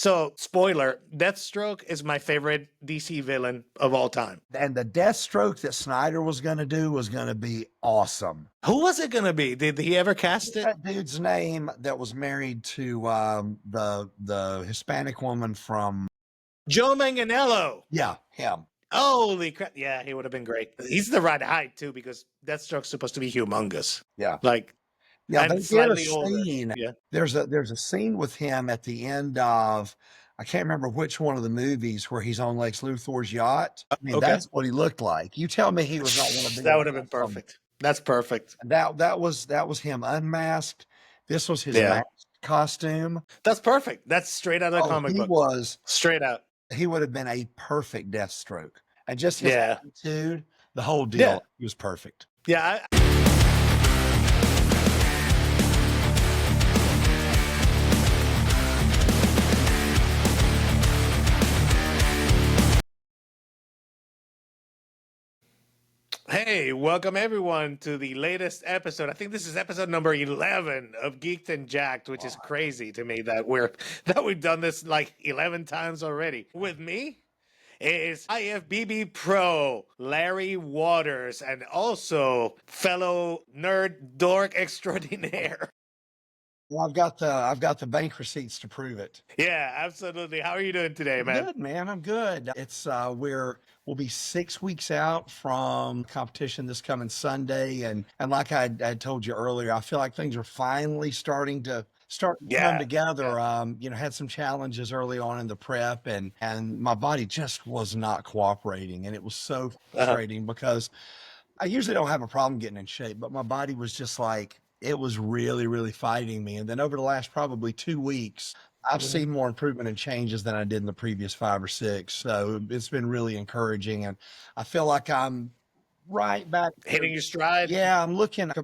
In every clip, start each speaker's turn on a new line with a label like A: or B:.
A: So, spoiler, Deathstroke is my favorite DC villain of all time.
B: And the Deathstroke that Snyder was going to do was going to be awesome.
A: Who was it going to be? Did he ever cast it?
B: That dude's name that was married to the Hispanic woman from...
A: Joe Manganiello.
B: Yeah, him.
A: Holy crap. Yeah, he would have been great. He's the right height, too, because Deathstroke's supposed to be humongous.
B: Yeah.
A: Like...
B: Yeah,
A: and
B: they did a
A: slightly older.
B: scene.
A: Yeah.
B: There's a scene with him at the end of, I can't remember which one of the movies, where he's on Lex Luthor's yacht. I mean,
A: Okay.
B: that's what he looked like. You tell me he was not one of the...
A: That would have been perfect. That's perfect.
B: That was him unmasked. This was his masked costume.
A: That's perfect. That's straight out of the comic book.
B: He was
A: straight out.
B: He would have been a perfect Deathstroke. And just his attitude, the whole deal, he was perfect.
A: Yeah. Hey, welcome everyone to the latest episode. I think this is episode number 11 of Geeked and Jacked, which is crazy to me that we've done this like 11 times already. With me is ifbbpro Larry Waters, and also fellow nerd dork extraordinaire.
B: Well, I've got the bank receipts to prove it.
A: Yeah, absolutely. How are you doing today, man?
B: Good, man. I'm good. It's we'll be 6 weeks out from competition this coming Sunday, and like I told you earlier, I feel like things are finally starting to come together. Had some challenges early on in the prep, and my body just was not cooperating, and it was so frustrating because I usually don't have a problem getting in shape, but my body was just like, it was really, really fighting me. And then over the last probably 2 weeks, I've seen more improvement and changes than I did in the previous 5 or 6. So it's been really encouraging. And I feel like I'm right back.
A: Hitting your stride?
B: Yeah,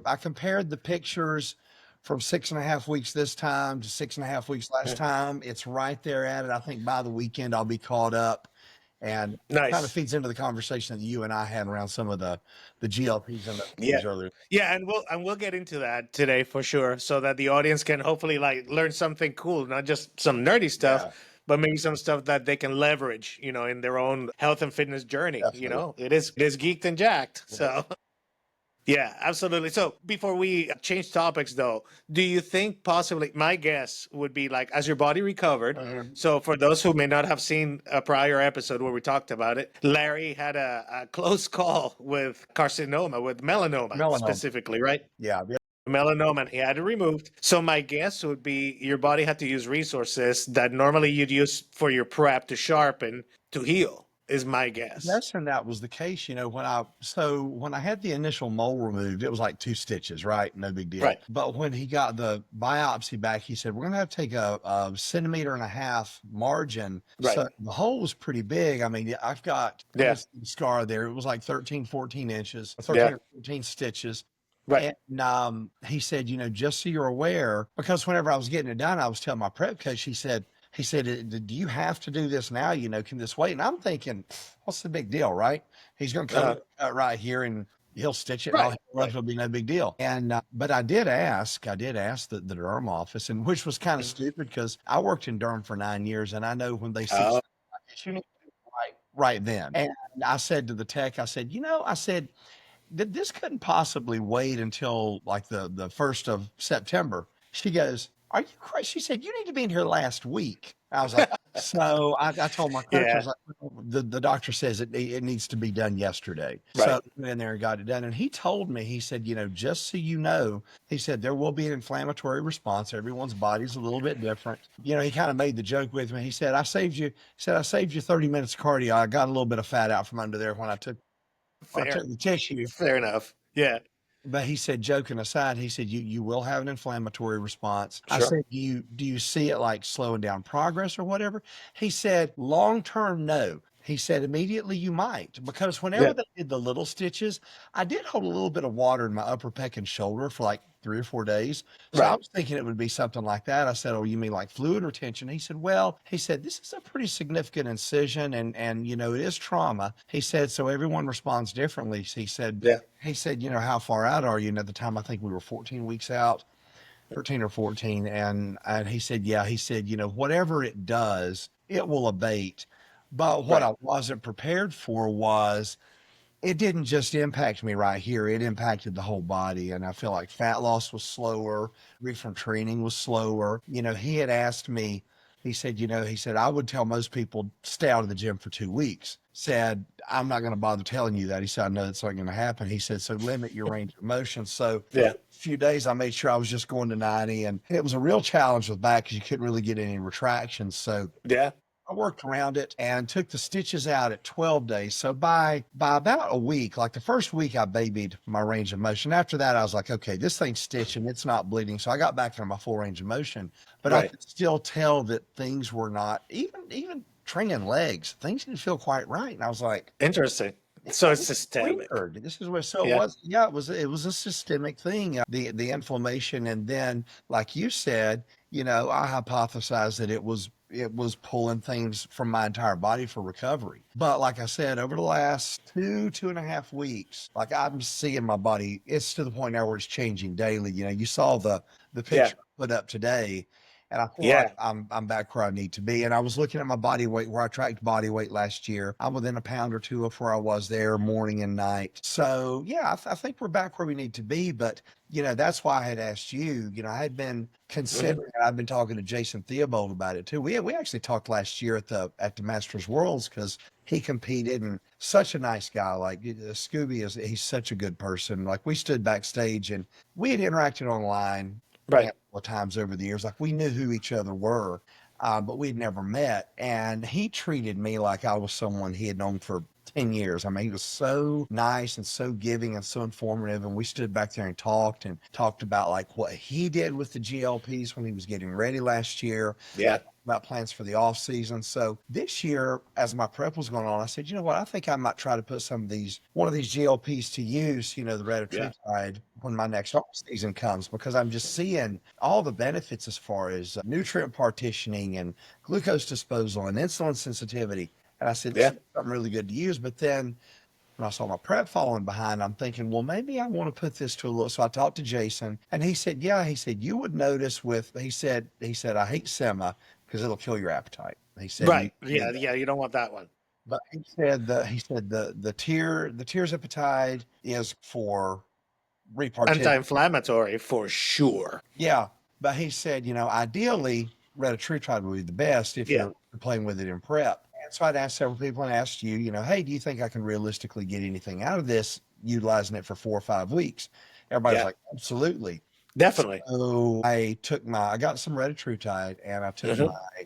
B: I compared the pictures from 6.5 weeks this time to 6.5 weeks last time. It's right there at it. I think by the weekend I'll be caught up. And
A: nice.
B: Kind of feeds into the conversation that you and I had around some of the GLPs and the earlier.
A: Yeah, and we'll get into that today for sure, so that the audience can hopefully like learn something cool, not just some nerdy stuff, but maybe some stuff that they can leverage, in their own health and fitness journey. Definitely. It is geeked and jacked. Yes. So yeah, absolutely. So before we change topics though, do you think possibly, my guess would be like, as your body recovered, so for those who may not have seen a prior episode where we talked about it, Larry had a close call with carcinoma, with melanoma. Specifically, right?
B: Yeah.
A: Melanoma, and he had it removed. So my guess would be your body had to use resources that normally you'd use for your prep to sharpen to heal. Is my guess.
B: Yes, and that was the case. When I had the initial mole removed, it was like 2 stitches, right? No big deal.
A: Right.
B: But when he got the biopsy back, he said, we're going to have to take a 1.5 centimeter margin.
A: Right.
B: So the hole was pretty big. I mean, I've got a scar there. It was like 13, 14 inches, 13 or 14 stitches.
A: Right.
B: And he said, just so you're aware, because whenever I was getting it done, I was telling my prep coach, he said, do you have to do this now? Can this wait? And I'm thinking, what's the big deal, right? He's going to cut right here and he'll stitch it.
A: Right.
B: It'll be no big deal. And, but I did ask the derm office, and which was kind of stupid because I worked in derm for 9 years, and I know when they see something like this, you need to do it right then. And I said to the tech, I said, this couldn't possibly wait until like the 1st of September. She goes, are you crazy? She said, you need to be in here last week. I was like, so I told my coach, I was like, the doctor says it needs to be done yesterday. Right. So I went in there and got it done. And he told me, he said, just so you know, he said, there will be an inflammatory response. Everyone's body's a little bit different. He kind of made the joke with me. He said, I saved you 30 minutes of cardio. I got a little bit of fat out from under there when I took the tissue.
A: Fair enough. Yeah.
B: But he said, joking aside, he said, you will have an inflammatory response. Sure. I said, do you see it like slowing down progress or whatever? He said, long-term, no. He said, immediately you might, because whenever they did the little stitches, I did hold a little bit of water in my upper pec and shoulder for like 3 or 4 days. So I was thinking it would be something like that. I said, oh, you mean like fluid retention? He said, this is a pretty significant incision and it is trauma. He said, so everyone responds differently. He said, how far out are you? And at the time, I think we were 14 weeks out. 13 or 14. And he said, yeah, he said, whatever it does, it will abate. But what I wasn't prepared for was it didn't just impact me right here. It impacted the whole body. And I feel like fat loss was slower. From training was slower. He had asked me, he said, he said, I would tell most people stay out of the gym for 2 weeks. Said, I'm not going to bother telling you that. He said, I know it's not going to happen. He said, so limit your range of motion. So a few days, I made sure I was just going to 90. And it was a real challenge with back because you couldn't really get any retractions. So I worked around it and took the stitches out at 12 days. So by about a week, like the first week, I babied my range of motion. After that, I was like, okay, this thing's stitching, it's not bleeding. So I got back to my full range of motion, but I could still tell that things were not, even training legs, things didn't feel quite right. And I was like,
A: interesting. So it's systemic.
B: Weird. This is what, so it was, it was a systemic thing, the inflammation. And then, like you said, I hypothesized that it was pulling things from my entire body for recovery. But like I said, over the last 2.5 weeks, like I'm seeing my body, it's to the point now where it's changing daily. You saw the picture I put up today, and I feel like I'm back where I need to be. And I was looking at my body weight, where I tracked body weight last year. I'm within a pound or two of where I was there morning and night. So yeah, I think we're back where we need to be. But that's why I had asked you. I had been considering. I've been talking to Jason Theobald about it too. We actually talked last year at the Masters Worlds because he competed, and such a nice guy. Like Scooby he's such a good person. Like we stood backstage and we had interacted online a couple of times over the years. Like we knew who each other were, but we'd never met. And he treated me like I was someone he had known for 10 years. I mean, he was so nice and so giving and so informative. And we stood back there and talked about like what he did with the GLPs when he was getting ready last year. About plans for the off season. So this year, as my prep was going on, I said, you know what, I think I might try to put one of these GLPs to use, the redatruatide, when my next off season comes, because I'm just seeing all the benefits as far as nutrient partitioning and glucose disposal and insulin sensitivity. And I said, this is something really good to use. But then when I saw my prep falling behind, I'm thinking, well, maybe I want to put this to a little. So I talked to Jason, and he said, you would notice he said, I hate SEMA because it'll kill your appetite. He said,
A: you don't want that one.
B: But he said the tirzepatide is for repartition,
A: anti-inflammatory for sure.
B: Yeah, but he said, ideally, redatruatide would be the best if you're playing with it in prep. And so I'd asked several people and asked you, hey, do you think I can realistically get anything out of this utilizing it for 4 or 5 weeks? Everybody's like, absolutely.
A: Definitely.
B: So I got some redatruatide, and I took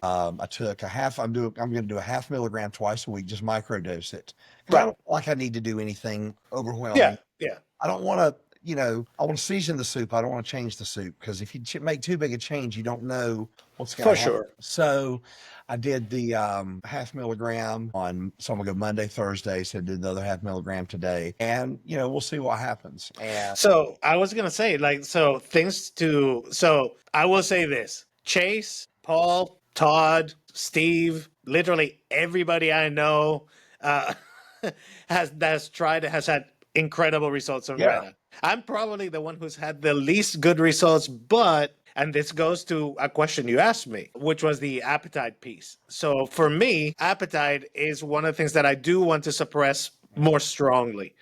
B: I'm going to do a 0.5 milligram twice a week, just microdose it. I don't like I need to do anything overwhelming. I don't want to, I want to season the soup. I don't want to change the soup, because if you make too big a change, you don't know what's going to happen. For sure. So I did the 0.5 milligram so I'm going to go Monday, Thursday. So I did the other 0.5 milligram today, and we'll see what happens. And
A: so I was going to say, so I will say this: Chase, Paul, Todd, Steve, literally everybody I know has had incredible results on Retta. I'm probably the one who's had the least good results, and this goes to a question you asked me, which was the appetite piece. So for me, appetite is one of the things that I do want to suppress more strongly.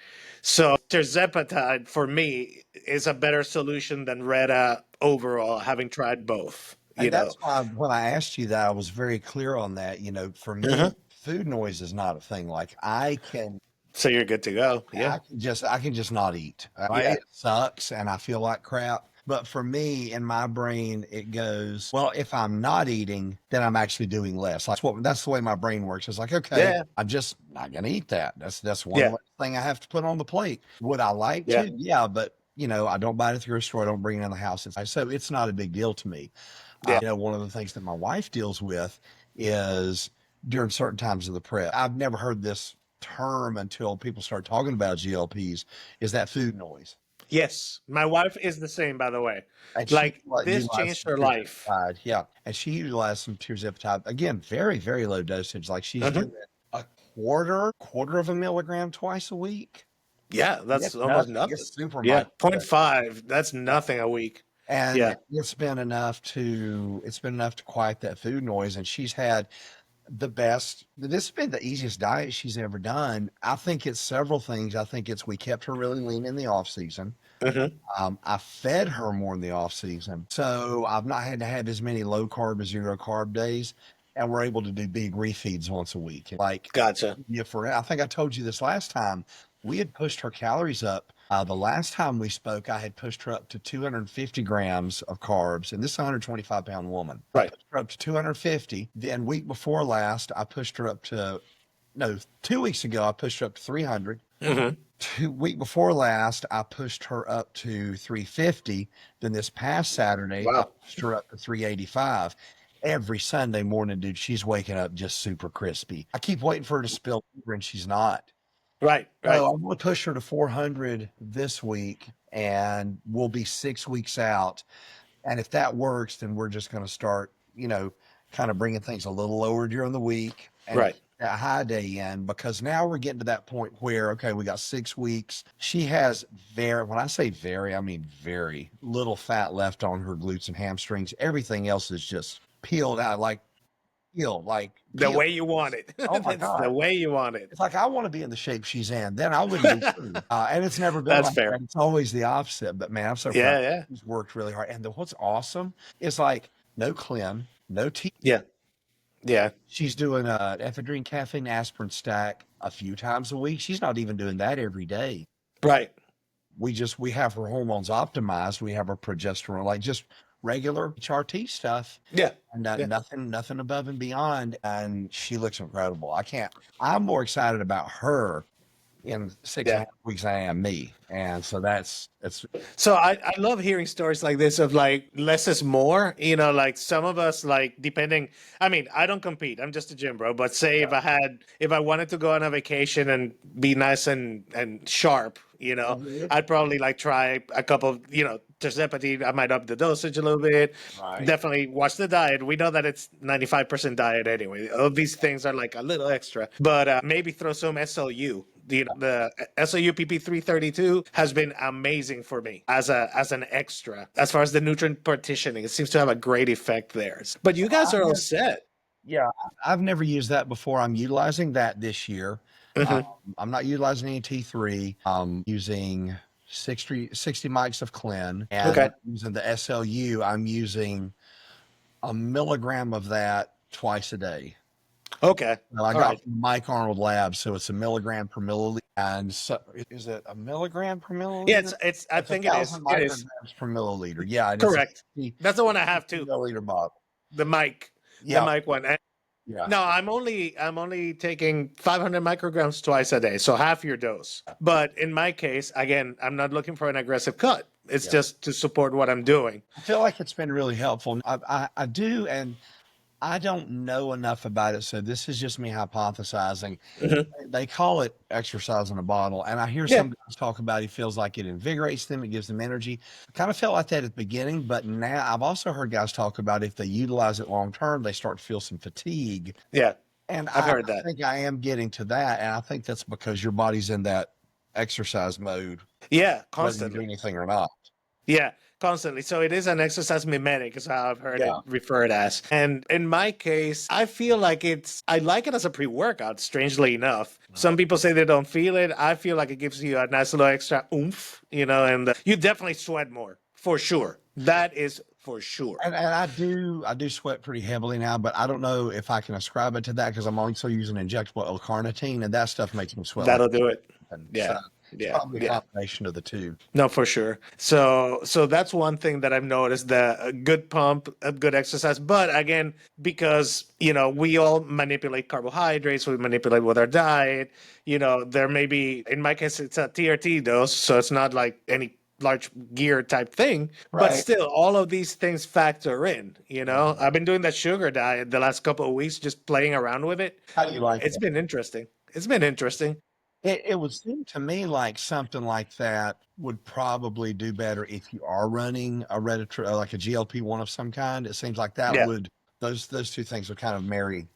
A: So tirzepatide for me is a better solution than Retta overall, having tried both.
B: That's why when I asked you that, I was very clear on that. For me, food noise is not a thing. Like I can.
A: So you're good to go. Yeah.
B: I can just not eat. It sucks and I feel like crap. But for me, in my brain, it goes, well, if I'm not eating, then I'm actually doing less. That's the way my brain works. It's like, okay, I'm just not going to eat that. That's one thing I have to put on the plate. Would I like to? Yeah, but I don't buy it at the grocery store. I don't bring it in the house. So it's not a big deal to me. One of the things that my wife deals with is during certain times of the prep. I've never heard this term until people start talking about GLPs, is that food noise.
A: Yes, my wife is the same, by the way. This changed her life.
B: Yeah, and she utilized some tirzepatide, again, very, very low dosage. Like she's doing a quarter of a milligram twice a week.
A: Yeah, that's almost nothing.
B: Super
A: 0.5, that's nothing a week.
B: And it's been enough to quiet that food noise. And she's had this has been the easiest diet she's ever done. I think it's several things. I think we kept her really lean in the off season. I fed her more in the off season, so I've not had to have as many low carb or zero carb days, and we're able to do big refeeds once a week. Like,
A: Gotcha.
B: yeah, I think I told you this last time. We had pushed her calories up. The last time we spoke, I had pushed her up to 250 grams of carbs, and this is a 125-pound woman.
A: Right.
B: I pushed her up to 250. Then week before last, I pushed her up to 2 weeks ago, I pushed her up to 300. Week before last, I pushed her up to 350. Then this past Saturday, I pushed her up to 385. Every Sunday morning, dude, she's waking up just super crispy. I keep waiting for her to spill over, and she's not.
A: Right.
B: So I'm going to push her to 400 this week, and we'll be 6 weeks out. And if that works, then we're just going to start, kind of bringing things a little lower during the week. And a high day in, because now we're getting to that point where, okay, we got 6 weeks. She has when I say very, I mean very little fat left on her glutes and hamstrings. Everything else is just peeled out,
A: the way you want it.
B: Oh my God.
A: The way you want it.
B: It's like, I want to be in the shape she's in. Then I wouldn't be true. And it's never been like that. It's always the opposite. But man, I'm so proud.
A: Yeah.
B: She's worked really hard. And what's awesome is like no clean, no tea.
A: Yeah.
B: She's doing an ephedrine caffeine aspirin stack a few times a week. She's not even doing that every day.
A: Right.
B: We have her hormones optimized. We have her progesterone, like just regular HRT stuff.
A: Yeah.
B: And nothing above and beyond. And she looks incredible. I'm more excited about her in 6.5 weeks I am me. And so so
A: I love hearing stories like this of like less is more, like some of us, like depending, I mean, I don't compete, I'm just a gym bro, but say if I wanted to go on a vacation and be nice and sharp, I'd probably like try a couple of, tirzepatide. I might up the dosage a little bit. Definitely watch the diet. We know that it's 95% diet anyway. All these things are like a little extra, but maybe throw some SLU. The SLU PP332 has been amazing for me as an extra as far as the nutrient partitioning. It seems to have a great effect there. But you guys are all set.
B: Yeah, I've never used that before. I'm utilizing that this year. I'm not utilizing any T3. I'm using 60 mics of Clen, and using the SLU. I'm using a milligram of that twice a day.
A: Okay.
B: Well, I got from Mike Arnold Labs, so it's a milligram per milliliter. And so, is it a milligram per milliliter?
A: Yeah, it's I think it is.
B: Micrograms per milliliter. Yeah,
A: correct. That's the one I have too.
B: Milliliter bottle.
A: The mic. Yeah. The mic one. Yeah. No, I'm only taking 500 micrograms twice a day, so half your dose. But in my case, again, I'm not looking for an aggressive cut. It's just to support what I'm doing.
B: I feel like it's been really helpful. I do, and I don't know enough about it, so this is just me hypothesizing. They call it exercise in a bottle, and I hear some guys talk about it feels like it invigorates them, it gives them energy. I kind of felt like that at the beginning, but now I've also heard guys talk about if they utilize it long term, they start to feel some fatigue.
A: Yeah,
B: and
A: I've heard that.
B: I think I am getting to that, and I think that's because your body's in that exercise mode.
A: Yeah, constantly.
B: Whether you do anything or not.
A: Yeah. Constantly. So it is an exercise mimetic is how I've heard it referred as. And in my case, I feel like I like it as a pre-workout, strangely enough. Some people say they don't feel it. I feel like it gives you a nice little extra oomph, and you definitely sweat more, for sure. That is for sure.
B: And I do sweat pretty heavily now, but I don't know if I can ascribe it to that because I'm also using injectable L-carnitine, and that stuff makes me sweat.
A: That'll do it.
B: Yeah. Probably a combination of the two.
A: No, for sure. So that's one thing that I've noticed, the good pump, a good exercise. But again, because, we all manipulate carbohydrates, we manipulate with our diet, there may be, in my case, it's a TRT dose. So it's not like any large gear type thing, but still all of these things factor in, I've been doing that sugar diet the last couple of weeks, just playing around with it.
B: How do you like it?
A: It's been interesting.
B: It would seem to me like something like that would probably do better if you are running a Retatrutide, like a GLP-1 of some kind. It seems like that would, those two things would kind of marry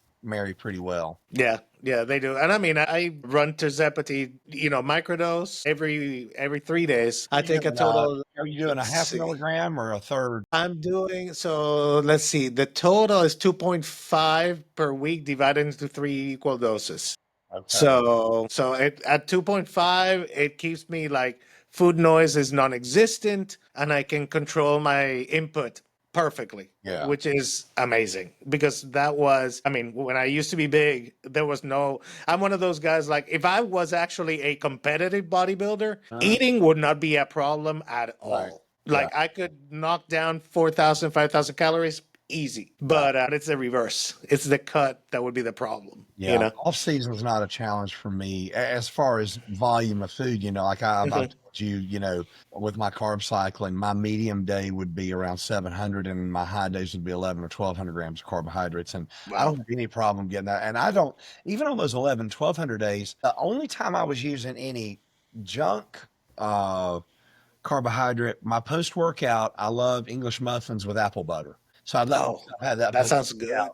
B: pretty well.
A: Yeah. Yeah, they do. And I mean, I run tirzepatide, microdose every 3 days. I take a total.
B: Are you doing a
A: Let's
B: half
A: see.
B: milligram or a third?
A: I'm doing so. Let's see. The total is 2.5 per week divided into three equal doses.
B: Okay.
A: So at 2.5, it keeps me like food noise is non-existent, and I can control my input perfectly,
B: Yeah.
A: which is amazing because that was, I mean, when I used to be big, there was no, I'm one of those guys like if I was actually a competitive bodybuilder, eating would not be a problem at
B: Right.
A: all.
B: Yeah.
A: Like I could knock down 4,000, 5,000 calories easy, but it's the reverse. It's the cut that would be the problem.
B: Yeah, off season is not a challenge for me as far as volume of food. Like I've told you, with my carb cycling, my medium day would be around 700, and my high days would be 11 or 1,200 grams of carbohydrates. And I don't have any problem getting that. And I don't, even on those 11, 1,200 days, the only time I was using any junk carbohydrate, my post workout, I love English muffins with apple butter. So I'd let myself have that.
A: That sounds good.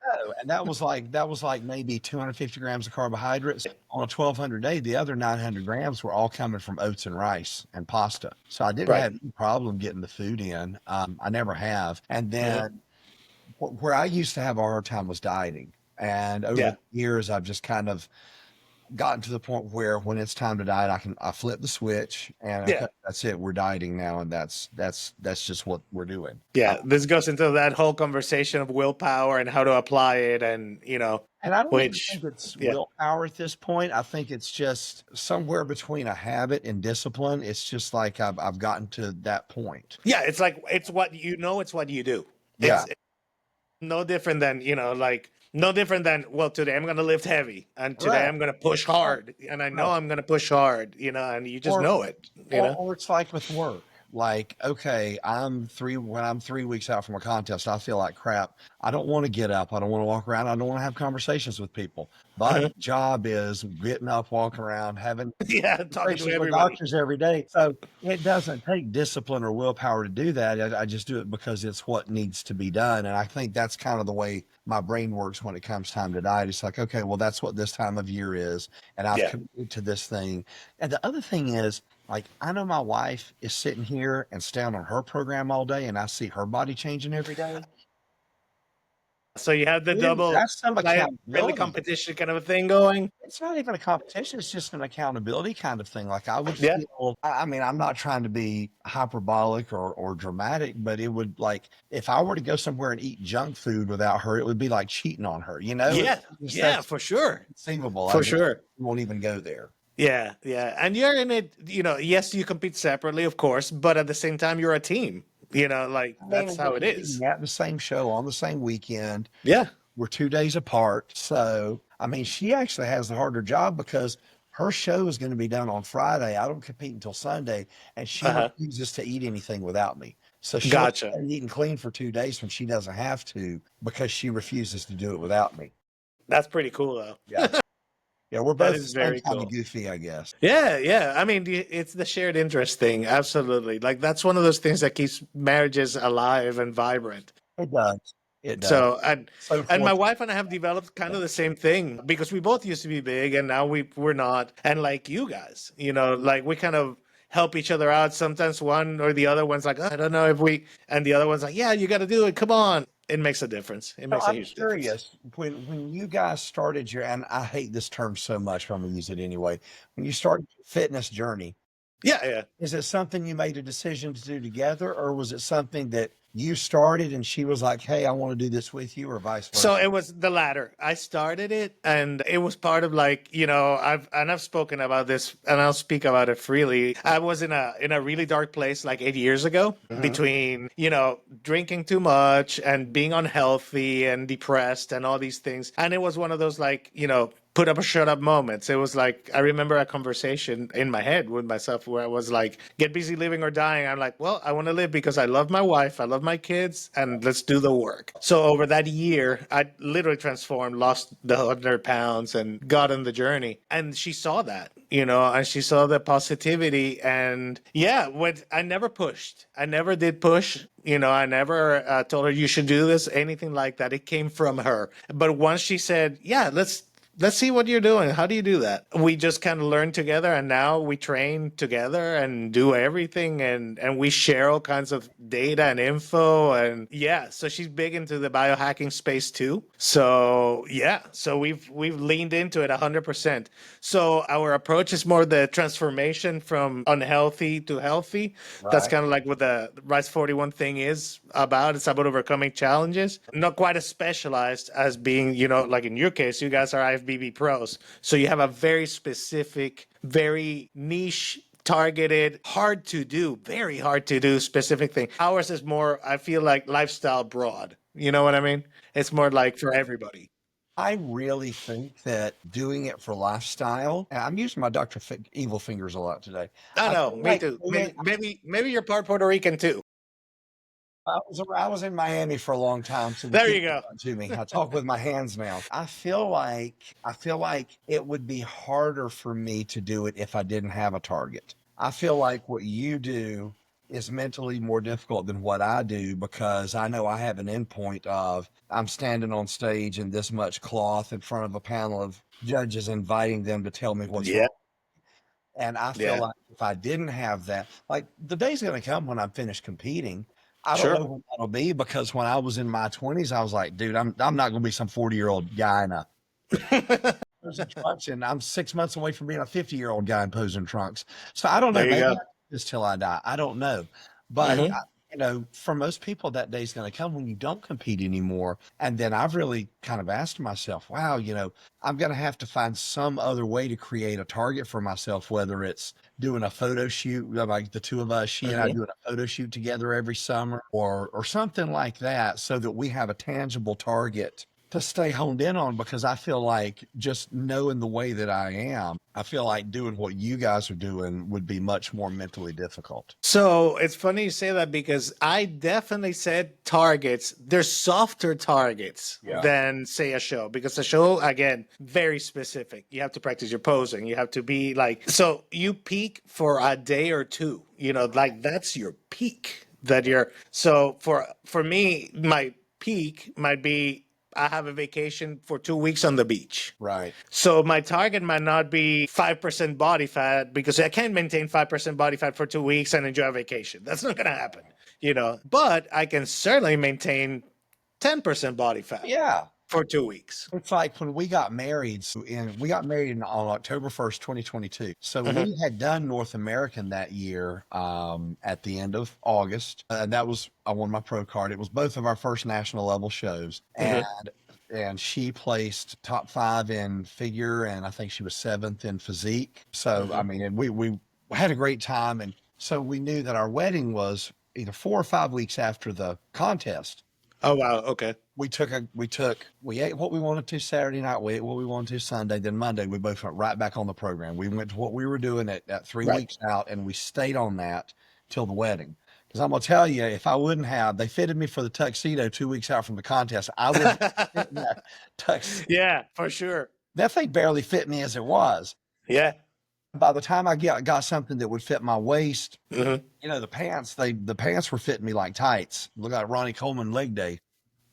B: No, and that was like maybe 250 grams of carbohydrates on a 1,200 day. The other 900 grams were all coming from oats and rice and pasta. So I didn't have any problem getting the food in. I never have. And then where I used to have a hard time was dieting. And over the years, I've just kind of gotten to the point where when it's time to diet, I flip the switch and okay, that's it. We're dieting now, and that's just what we're doing.
A: Yeah, this goes into that whole conversation of willpower and how to apply it, and
B: and I don't even think it's willpower at this point. I think it's just somewhere between a habit and discipline. It's just like I've gotten to that point.
A: Yeah, it's like it's what you do.
B: Yeah.
A: It's no different than no different than, well, today I'm going to lift heavy, and today I'm going to push hard, and I know I'm going to push hard, and you just know it.
B: Or it's like with work. Like, okay, when I'm 3 weeks out from a contest, I feel like crap. I don't want to get up. I don't want to walk around. I don't want to have conversations with people. My job is getting up, walking around, having
A: talking to
B: with doctors every day. So it doesn't take discipline or willpower to do that. I just do it because it's what needs to be done. And I think that's kind of the way my brain works when it comes time to diet. It's like, okay, well, that's what this time of year is. And I've committed to this thing. And the other thing is, like, I know my wife is sitting here and staying on her program all day, and I see her body changing every day.
A: So you have the double,
B: that's some accountability
A: competition kind of a thing going.
B: It's not even a competition. It's just an accountability kind of thing. Like I would feel, I mean, I'm not trying to be hyperbolic or dramatic, but it would, like, if I were to go somewhere and eat junk food without her, it would be like cheating on her,
A: Yeah, for sure.
B: Conceivable.
A: For sure.
B: Won't even go there.
A: Yeah. And you're in it, yes, you compete separately, of course, but at the same time, you're a team. That's how it is.
B: At the same show on the same weekend.
A: Yeah.
B: We're 2 days apart. So, I mean, she actually has the harder job because her show is going to be done on Friday. I don't compete until Sunday, and she refuses to eat anything without me. So she'll be eating clean for 2 days when she doesn't have to because she refuses to do it without me.
A: That's pretty cool, though.
B: Yeah. Yeah, we're both
A: very
B: kind of goofy, I guess.
A: Yeah. I mean, it's the shared interest thing. Absolutely. Like, that's one of those things that keeps marriages alive and vibrant.
B: It does. It does.
A: So, and my wife and I have developed kind of the same thing because we both used to be big and now we're not. And like you guys, like we kind of help each other out. Sometimes one or the other one's like, I don't know if and the other one's like, yeah, you got to do it. Come on. It makes a difference. It makes a huge difference.
B: When you guys started and I hate this term so much, but I'm gonna use it anyway. When you started your fitness journey, is it something you made a decision to do together, or was it something that you started and she was like, hey, I want to do this with you, or vice versa?
A: So it was the latter. I started it, and it was part of I've spoken about this, and I'll speak about it freely. I was in a really dark place like 8 years ago between, drinking too much and being unhealthy and depressed and all these things. And it was one of those put up or shut up moments. It was like, I remember a conversation in my head with myself where I was like, get busy living or dying. I'm like, well, I want to live because I love my wife, I love my kids, and let's do the work. So over that year, I literally transformed, lost the 100 pounds and got on the journey. And she saw that, and she saw the positivity. And I never pushed. I never did push. I never told her you should do this, anything like that. It came from her. But once she said, let's Let's see what you're doing. How do you do that? We just kind of learn together, and now we train together and do everything, and we share all kinds of data and info. And yeah, so she's big into the biohacking space too. So yeah, so we've leaned into it 100%. So our approach is more the transformation from unhealthy to healthy. That's kind of like what the Rise 41 thing is about. It's about overcoming challenges. Not quite as specialized as being, like in your case, you guys are IFBB pros. So you have a very specific, very niche targeted, hard to do, very hard to do specific thing. Ours is more, I feel like lifestyle broad. You know what I mean? It's more like for everybody.
B: I really think that doing it for lifestyle, and I'm using my Evil fingers a lot today.
A: I
B: I
A: know,
B: feel
A: me
B: like
A: too.
B: doing it,
A: Maybe you're part Puerto Rican too.
B: I was in Miami for a long time, so the
A: There
B: kids
A: you go.
B: to me. I talk with my hands now. I feel like it would be harder for me to do it if I didn't have a target. I feel like what you do is mentally more difficult than what I do because I know I have an endpoint of I'm standing on stage in this much cloth in front of a panel of judges inviting them to tell me what's
A: Yeah,
B: wrong. And I feel
A: yeah,
B: like if I didn't have that, like the day's going to come when I'm finished competing. I don't
A: sure.
B: know when that'll be because when I was in my 20s, I was like, dude, I'm not going to be some 40-year-old guy in a posing trunks, and I'm 6 months away from being a 50-year-old guy in posing trunks. So I don't know.
A: There you
B: Maybe I
A: go.
B: do this till I die. I don't know. But
A: Hmm.
B: for most people, that day's going to come when you don't compete anymore. And then I've really kind of asked myself, wow, I'm going to have to find some other way to create a target for myself, whether it's doing a photo shoot, like the two of us, she and I
A: Hmm.
B: doing a photo shoot together every summer, or something like that, so that we have a tangible target to stay honed in on. Because I feel like just knowing the way that I am, I feel like doing what you guys are doing would be much more mentally difficult.
A: So it's funny you say that because I definitely said targets. They're softer targets
B: Yeah.
A: than, say, a show, because a show, again, very specific. You have to practice your posing. You have to be like, so you peak for a day or two, like that's your peak that you're. So for me, my peak might be I have a vacation for 2 weeks on the beach.
B: Right.
A: So my target might not be 5% body fat because I can't maintain 5% body fat for 2 weeks and enjoy a vacation. That's not going to happen. But I can certainly maintain 10% body fat
B: Yeah.
A: for 2 weeks.
B: It's like when we got married on October 1st, 2022. So
A: Hmm.
B: we had done North American that year, at the end of August. And that was, I won my pro card. It was both of our first national level shows.
A: Hmm.
B: And she placed top 5 in figure, and I think she was 7th in physique. So, I
A: Hmm.
B: mean, and we had a great time. And so we knew that our wedding was either 4 or 5 weeks after the contest.
A: Oh, wow. Okay.
B: We ate what we wanted to Saturday night, we ate what we wanted to Sunday, then Monday we both went right back on the program. We went to what we were doing at three
A: Right.
B: weeks out, and we stayed on that till the wedding. Because I'm gonna tell you, if I wouldn't have, they fitted me for the tuxedo 2 weeks out from the contest, I would fit in that tux.
A: Yeah, for sure.
B: That thing barely fit me as it was.
A: Yeah.
B: By the time I got something that would fit my waist,
A: Hmm.
B: the pants were fitting me like tights. Look like Ronnie Coleman leg day.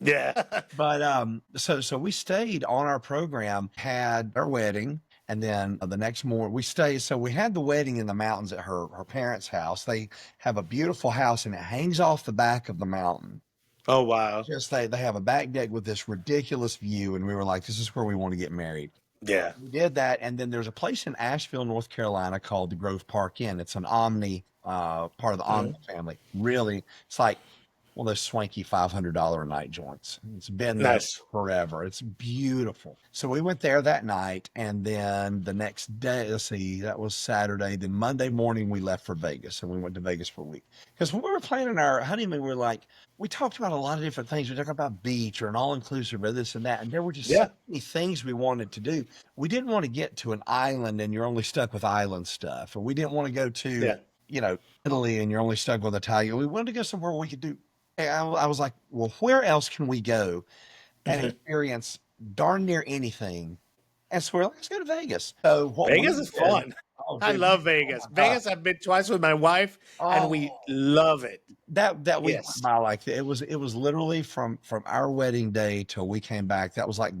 A: Yeah.
B: But so we stayed on our program, had our wedding, and then the next morning we stayed. So we had the wedding in the mountains at her parents' house. They have a beautiful house, and it hangs off the back of the mountain.
A: Oh, wow.
B: Just they have a back deck with this ridiculous view, and we were like, this is where we want to get married.
A: Yeah.
B: We did that, and then there's a place in Asheville, North Carolina called the Grove Park Inn. It's an Omni, part of the
A: Hmm.
B: Omni family. Really, it's like one of those swanky $500 a night joints. It's been there
A: Nice.
B: forever. It's beautiful. So we went there that night, and then the next day, let's see, that was Saturday. Then Monday morning we left for Vegas, and we went to Vegas for a week. Because when we were planning our honeymoon, we talked about a lot of different things. We talked about beach or an all-inclusive or this and that, and there were just so
A: Yeah.
B: many things we wanted to do. We didn't want to get to an island and you're only stuck with island stuff, or we didn't want to go to,
A: Yeah.
B: Italy and you're only stuck with Italian. We wanted to go somewhere where we could do. I was like, well, where else can we go and
A: Hmm.
B: experience darn near anything? And so we're like, let's go to Vegas. So what we
A: Vegas is
B: did,
A: fun.
B: oh,
A: I
B: dude,
A: love
B: oh
A: Vegas.
B: my God.
A: Vegas, I've been twice with my wife, and we
B: Oh,
A: love it.
B: that week went
A: Yes.
B: by like it was literally from our wedding day till we came back. That was like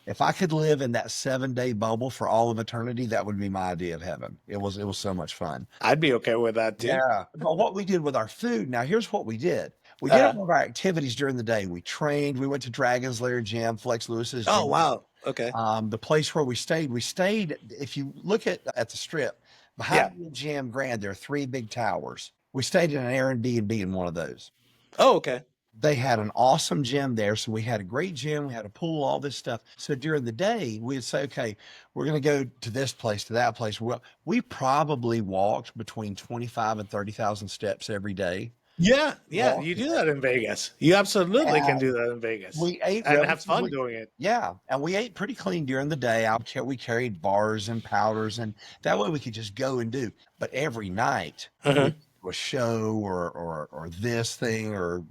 B: If I could live in that 7-day bubble for all of eternity, that would be my idea of heaven. It was so much fun.
A: I'd be okay with that too.
B: Yeah. But what we did with our food, now here's what we did. We did all of our activities during the day. We trained, we went to Dragon's Lair Gym, Flex Lewis's gym.
A: Oh, wow. Okay.
B: The place where we stayed, if you look at the strip, behind the gym grand, there are 3 big towers. We stayed in an Airbnb in one of those.
A: Oh, okay.
B: They had an awesome gym there. So we had a great gym, we had a pool, all this stuff. So during the day, we'd say, okay, we're going to go to this place, to that place. Well, we probably walked between 25 and 30,000 steps every day.
A: Yeah, you do that in Vegas. You absolutely can do that in Vegas.
B: We ate
A: and have fun doing it.
B: Yeah, and we ate pretty clean during the day. We carried bars and powders, and that way we could just go and do. But every night, a show or this thing or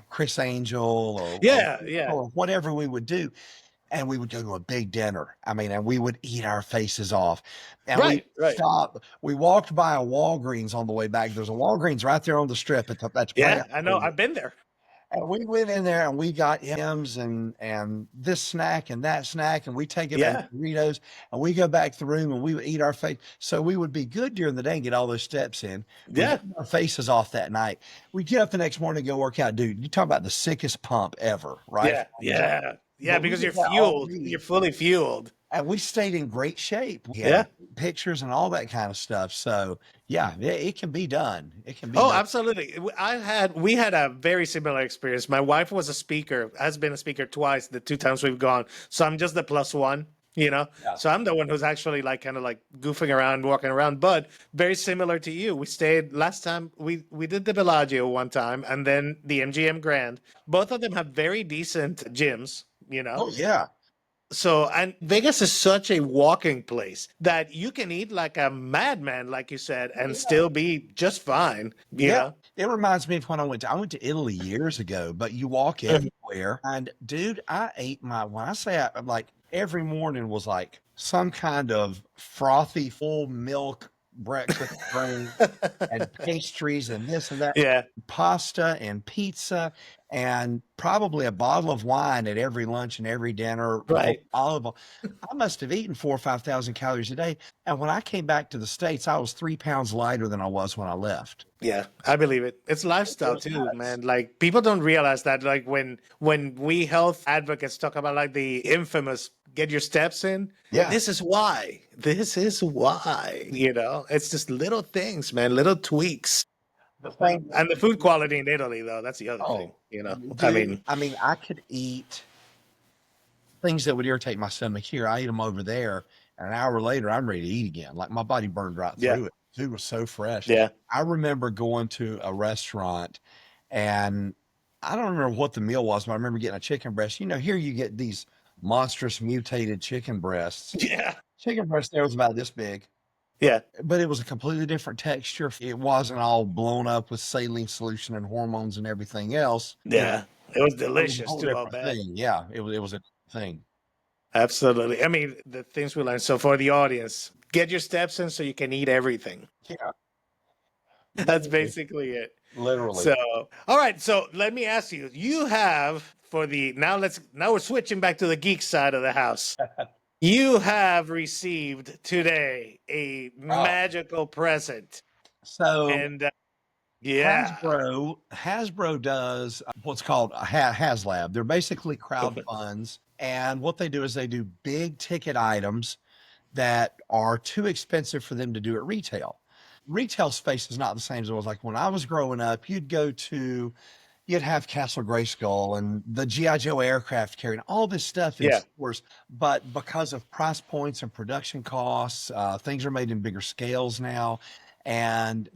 B: Chris Angel or whatever we would do. And we would go to a big dinner. I mean, and we would eat our faces off. And we stopped. We walked by a Walgreens on the way back. There's a Walgreens right there on the strip.
A: I know. I've been there.
B: And we went in there and we got M's and this snack and that snack, and we take it back to Doritos, and we go back to the room and we would eat our face. So we would be good during the day and get all those steps in. We'd get our faces off that night. We get up the next morning and go work out. Dude, you talk about the sickest pump ever, right?
A: Yeah, because you're fueled. You're fully fueled.
B: And we stayed in great shape. We had pictures and all that kind of stuff. So yeah, it can be done. It can be done.
A: Absolutely. We had a very similar experience. My wife was a speaker, has been a speaker twice, the 2 times we've gone. So I'm just the plus one, you know? Yeah. So I'm the one who's actually kind of goofing around, walking around, but very similar to you. We stayed last time, we did the Bellagio one time and then the MGM Grand. Both of them have very decent gyms, you know?
B: Oh, yeah.
A: So, and Vegas is such a walking place that you can eat like a madman, like you said, and still be just fine. You know?
B: It reminds me of when I went to Italy years ago, but you walk everywhere. And dude, I ate when I say I'm like every morning was like some kind of frothy, full milk breakfast grain and pastries and this and that, pasta and pizza and probably a bottle of wine at every lunch and every dinner.
A: Right.
B: Olive oil. I must have eaten 4,000 or 5,000 calories a day. And when I came back to the States, I was 3 pounds lighter than I was when I left.
A: Yeah, I believe it. It's lifestyle too, man. Like people don't realize that. Like when we health advocates talk about the infamous get your steps in. Yeah. This is why. You know, it's just little things, man, little tweaks. And the food quality in Italy, though, that's the other thing. You know,
B: dude, I mean, I could eat things that would irritate my stomach here. I eat them over there, and an hour later, I'm ready to eat again. Like my body burned right through it. Food was so fresh.
A: Yeah.
B: I remember going to a restaurant, and I don't remember what the meal was, but I remember getting a chicken breast. You know, here you get these monstrous mutated chicken breasts.
A: Yeah.
B: Chicken breast there was about this big.
A: Yeah.
B: But it was a completely different texture. It wasn't all blown up with saline solution and hormones and everything else.
A: Yeah. It was delicious too. I'll bet.
B: Yeah. It was a thing.
A: Absolutely. I mean, the things we learned. So for the audience, get your steps in so you can eat everything.
B: Yeah.
A: That's basically it.
B: Literally.
A: So, all right. So let me ask you, you have now we're switching back to the geek side of the house. You have received today a magical present.
B: So,
A: and
B: Hasbro does what's called a HAsLab. They're basically crowd funds. And what they do is they do big ticket items that are too expensive for them to do at retail. Retail space is not the same as it was like when I was growing up. You'd have Castle Grayskull and the G.I. Joe aircraft carrying all this stuff in stores. But because of price points and production costs, things are made in bigger scales now. And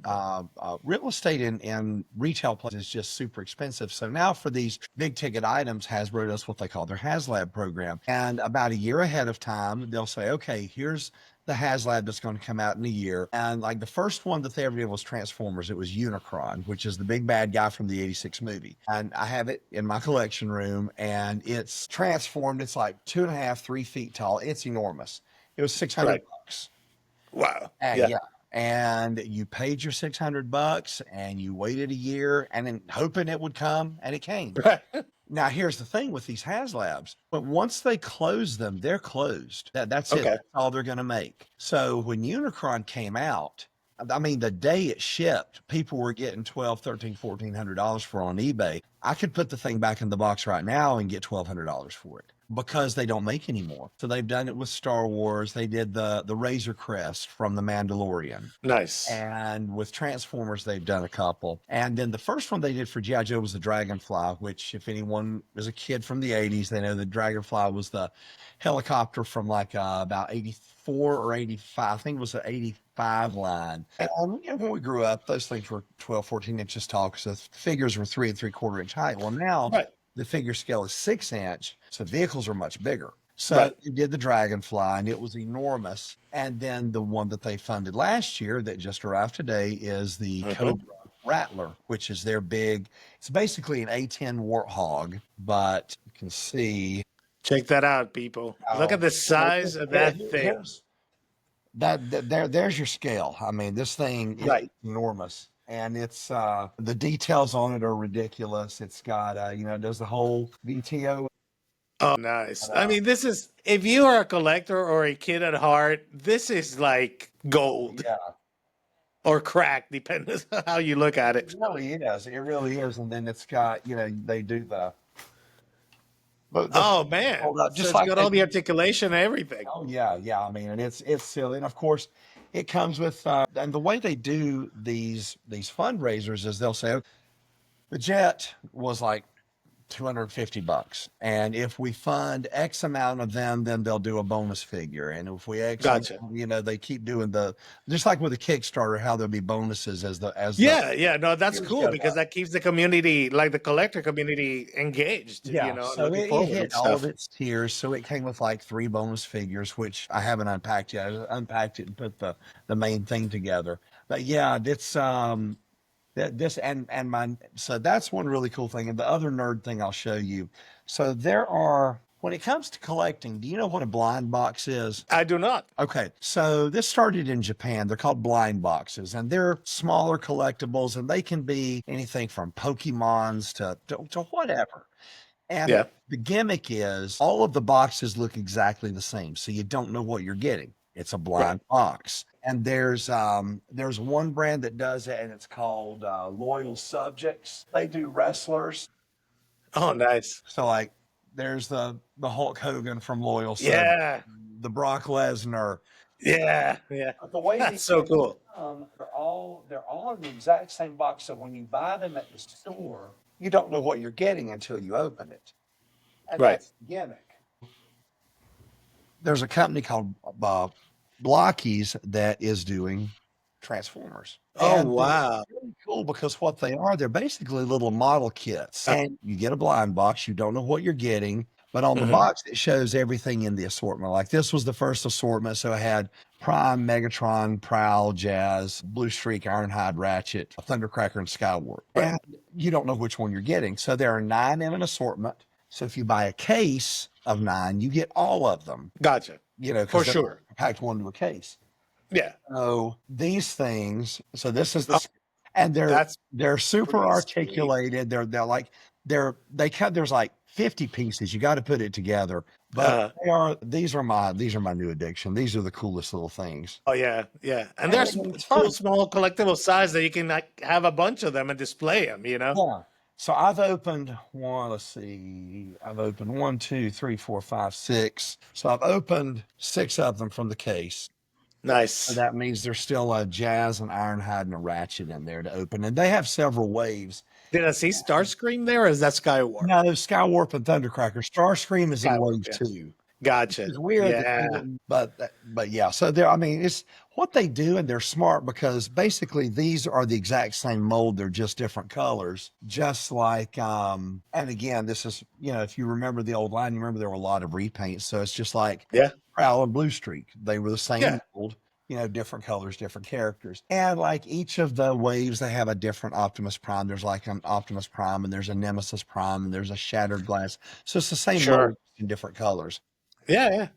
B: real estate in retail places is just super expensive. So now for these big ticket items, Hasbro does what they call their HAsLab program. And about a year ahead of time, they'll say, okay, here's the HAsLab that's going to come out in a year. And like the first one that they ever did was Transformers. It was Unicron, which is the big bad guy from the 86 movie. And I have it in my collection room, and it's transformed. It's like 2.5, 3 feet tall. It's enormous. It was $600.
A: Wow.
B: Yeah. And you paid your $600 and you waited a year and then hoping it would come, and it came. Now, here's the thing with these HasLabs, but once they close them, they're closed. That's it.
A: Okay.
B: That's all they're going to make. So when Unicron came out, I mean, the day it shipped, people were getting $1,200, $1,300, $1,400 for it on eBay. I could put the thing back in the box right now and get $1,200 for it because they don't make anymore. So they've done it with Star Wars. They did the Razor Crest from The Mandalorian.
A: Nice.
B: And with Transformers, they've done a couple. And then the first one they did for G.I. Joe was the Dragonfly, which if anyone was a kid from the 80s, they know the Dragonfly was the helicopter from like about 84 or 85. I think it was the 85 line. And when we grew up, those things were 12, 14 inches tall because the figures were 3 3/4 inch height. Well, now the figure scale is 6 inch, so vehicles are much bigger. So they did the Dragonfly, and it was enormous. And then the one that they funded last year that just arrived today is the Cobra Rattler, which is their big. It's basically an A10 Warthog, but you can see.
A: Check that out, people. Look at the size of that thing.
B: There's your scale. I mean, this thing is enormous. And it's the details on it are ridiculous. It's got it does the whole VTO.
A: Oh, nice. I mean, this is, if you are a collector or a kid at heart, this is like gold.
B: Yeah.
A: Or crack, depending on how you look at it.
B: It really is. It really is. And then it's got, they do the.
A: Oh man! Just so it's got all the articulation and everything.
B: Oh yeah, yeah. I mean, and it's silly, and of course, it comes with. And the way they do these fundraisers is they'll say, the jet was like $250, and if we fund X amount of them, then they'll do a bonus figure, and if we they keep doing just like with a Kickstarter, how there'll be bonuses as
A: that's cool because that keeps the community, like the collector community, engaged.
B: So it hit all of its tiers. So it came with like 3 bonus figures, which I haven't unpacked yet. I unpacked it and put the main thing together. But yeah, it's so that's one really cool thing. And the other nerd thing I'll show you. So when it comes to collecting, do you know what a blind box is?
A: I do not.
B: Okay. So this started in Japan. They're called blind boxes, and they're smaller collectibles, and they can be anything from Pokemons to whatever. And the gimmick is all of the boxes look exactly the same. So you don't know what you're getting. It's a blind box. And there's one brand that does it, and it's called Loyal Subjects. They do wrestlers.
A: Oh, nice.
B: So like there's the Hulk Hogan from Loyal Subjects. The Brock Lesnar.
A: Yeah.
B: The way
A: that's so cool.
B: They're all in the exact same box. So when you buy them at the store, you don't know what you're getting until you open it. And that's the gimmick. There's a company called Blockies that is doing Transformers.
A: Oh, wow.
B: It's really cool because what they are, they're basically little model kits. And you get a blind box, you don't know what you're getting, but on the box, it shows everything in the assortment. Like this was the first assortment. So it had Prime, Megatron, Prowl, Jazz, Blue Streak, Ironhide, Ratchet, Thundercracker, and Skywarp. And you don't know which one you're getting. So there are 9 in an assortment. So if you buy a case of 9, you get all of them.
A: Gotcha. For sure.
B: Packed one to a case.
A: Yeah.
B: So these things. So this is and they're super articulated. Sweet. There's like 50 pieces. You got to put it together. But these are my new addiction. These are the coolest little things.
A: Oh yeah. And there's cool small collectible size that you can like have a bunch of them and display them.
B: Yeah. So I've opened one. Let's see. I've opened 1, 2, 3, 4, 5, 6. So I've opened 6 of them from the case.
A: Nice.
B: So that means there's still a Jazz, an Ironhide, and a Ratchet in there to open, and they have several waves.
A: Did I see Starscream there, or is that Skywarp?
B: No, Skywarp and Thundercracker. Starscream is in wave 2.
A: Gotcha.
B: It's weird.
A: Yeah.
B: But yeah. So it's what they do, and they're smart because basically these are the exact same mold. They're just different colors. Just like, and again, this is, if you remember the old line, you remember there were a lot of repaints. So it's just like Prowl and Blue Streak. They were the same mold. Different colors, different characters. And like each of the waves, they have a different Optimus Prime. There's like an Optimus Prime, and there's a Nemesis Prime, and there's a Shattered Glass. So it's the same mold in different colors.
A: Yeah.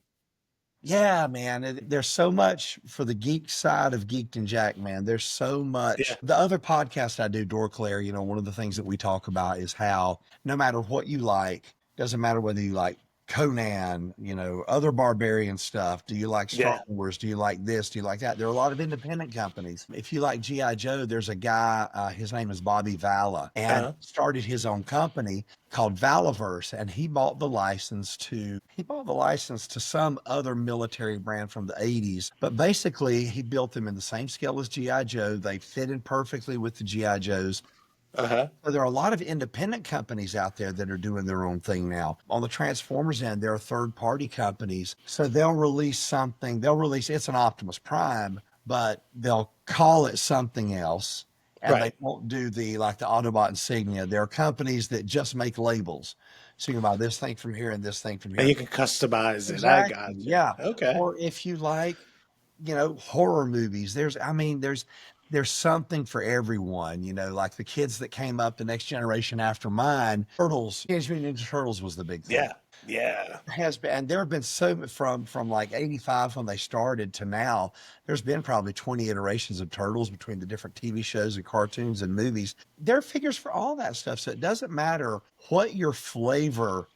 B: Yeah, man. There's so much for the geek side of Geeked and Jacked, man. There's so much.
A: Yeah.
B: The other podcast I do, Door Claire, one of the things that we talk about is how no matter what you like, doesn't matter whether you like Conan, other barbarian stuff. Do you like Star
A: Yeah.
B: Wars? Do you like this? Do you like that? There are a lot of independent companies. If you like G.I. Joe, there's a guy, his name is Bobby Valla, and started his own company called Valaverse, and he bought the license to some other military brand from the 80s. But basically, he built them in the same scale as G.I. Joe. They fitted perfectly with the G.I. Joes. So there are a lot of independent companies out there that are doing their own thing now. On the Transformers end, there are third-party companies. So they'll release something. It's an Optimus Prime, but they'll call it something else. And they won't do the Autobot insignia. There are companies that just make labels. So you can buy this thing from here and this thing from here.
A: And you can customize it. I
B: Exactly.
A: got you.
B: Yeah.
A: Okay.
B: Or if you like, horror movies, there's something for everyone, like the kids that came up, the next generation after mine. Teenage Mutant Ninja Turtles was the big thing.
A: Yeah. Yeah.
B: Has been, and there have been from like 85 when they started to now, there's been probably 20 iterations of Turtles between the different TV shows and cartoons and movies. There are figures for all that stuff. So it doesn't matter what your flavor.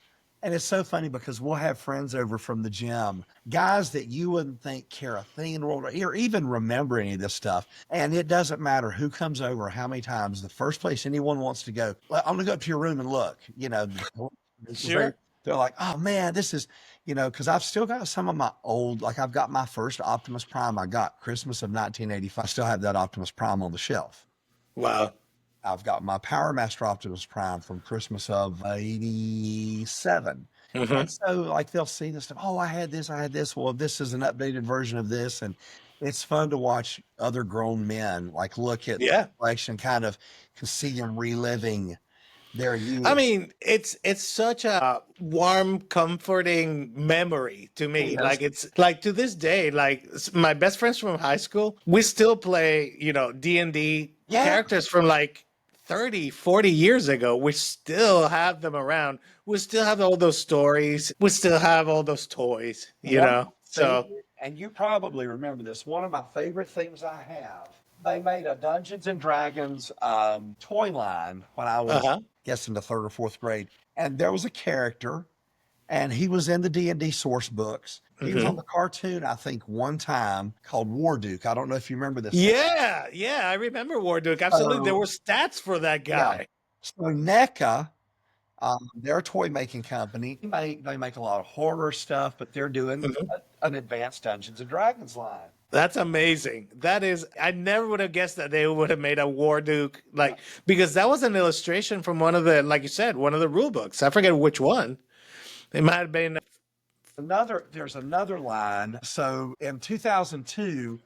B: And it's so funny because we'll have friends over from the gym, guys that you wouldn't think care a thing in the world or even remember any of this stuff. And it doesn't matter who comes over, how many times. The first place anyone wants to go, "Well, I'm going to go up to your room and look,"
A: Sure.
B: They're like, "Oh man, this is," because I've still got some of my old, I've got my first Optimus Prime. I got Christmas of 1985. I still have that Optimus Prime on the shelf.
A: Wow.
B: I've got my Power Master Optimus Prime from Christmas of 87. And so they'll see this stuff. "Oh, I had this. Well, this is an updated version of this." And it's fun to watch other grown men look at the collection, kind of see them reliving their youth.
A: I mean, it's such a warm, comforting memory to me.
B: Yes.
A: Like it's like to this day, my best friends from high school, we still play, D&D characters from 30, 40 years ago. We still have them around. We still have all those stories. We still have all those toys, So,
B: and you probably remember this. One of my favorite things I have, they made a Dungeons and Dragons toy line when I was guessing the third or fourth grade. And there was a character, and he was in the D&D source books. He was on the cartoon, I think, one time called Warduke. I don't know if you remember this.
A: Yeah, I remember Warduke. Absolutely. There were stats for that guy.
B: Yeah. So NECA, they're a toy making company. They make a lot of horror stuff, but they're doing an advanced Dungeons and Dragons line.
A: That's amazing. That is, I never would have guessed that they would have made a Warduke, because that was an illustration from one of the, like you said, one of the rule books. I forget which one. It might have been.
B: There's another line. So in 2002,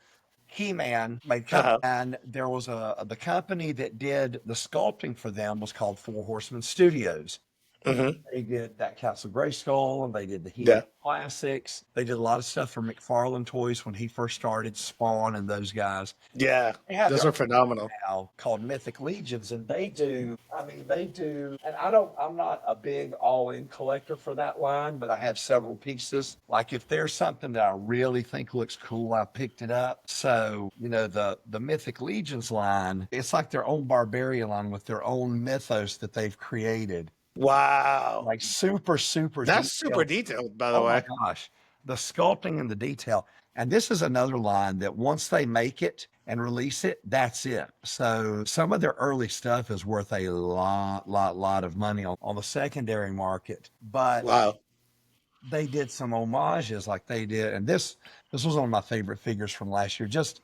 B: He-Man made and there was the company that did the sculpting for them was called Four Horsemen Studios. They did that Castle Grayskull, and they did the He-Man classics. They did a lot of stuff for McFarlane Toys when he first started, Spawn and those guys.
A: Yeah, those are phenomenal.
B: Now called mythiclegions, and they do, and I'm not a big all-in collector for that line, but I have several pieces. If there's something that I really think looks cool, I picked it up. So, the mythiclegions line, it's like their own barbarian line with their own mythos that they've created.
A: Wow.
B: Super
A: That's super detailed, by the way.
B: Oh my gosh. The sculpting and the detail. And this is another line that once they make it and release it, that's it. So some of their early stuff is worth a lot of money on the secondary market. But they did some homages like they did. And this was one of my favorite figures from last year. Just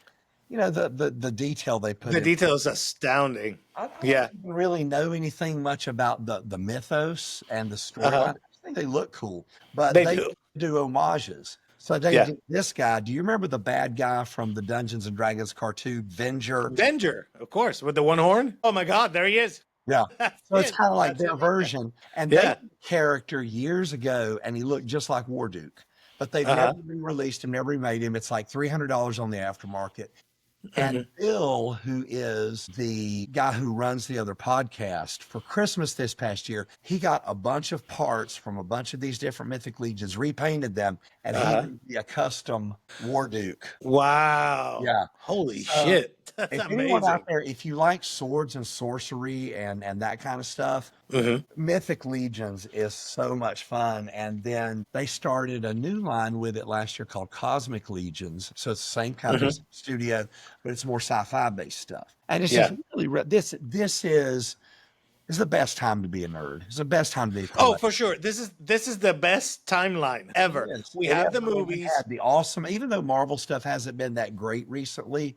B: the detail they put in.
A: The detail is astounding.
B: I don't really know anything much about the mythos and the storyline. I think they look cool, but they do homages. So they did this guy. Do you remember the bad guy from the Dungeons and Dragons cartoon, Venger?
A: Venger, of course, with the one horn. Oh my God, there he is.
B: Yeah. So it's kind of like their version. And they did a character years ago, and he looked just like Warduke. But they've never re-released him, never remade him. It's like $300 on the aftermarket. And Bill, who is the guy who runs the other podcast, for Christmas this past year, he got a bunch of parts from a bunch of these different Mythic Legions, repainted them, and he made me a custom warduke.
A: Wow.
B: Yeah.
A: Holy
B: So
A: shit. That's
B: if anyone out
A: amazing.
B: there, if you like swords and sorcery and that kind of stuff, Mythic Legions is so much fun. And then they started a new line with it last year called Cosmic Legions. So it's the same company, studio, but it's more sci-fi based stuff. And it's just really this is the best time to be a nerd. It's the best time to be a
A: Oh,
B: collector.
A: for sure. This is the best timeline ever.
B: It is.
A: We
B: It
A: have
B: is.
A: the
B: We
A: movies.
B: had the awesome, even though Marvel stuff hasn't been that great recently.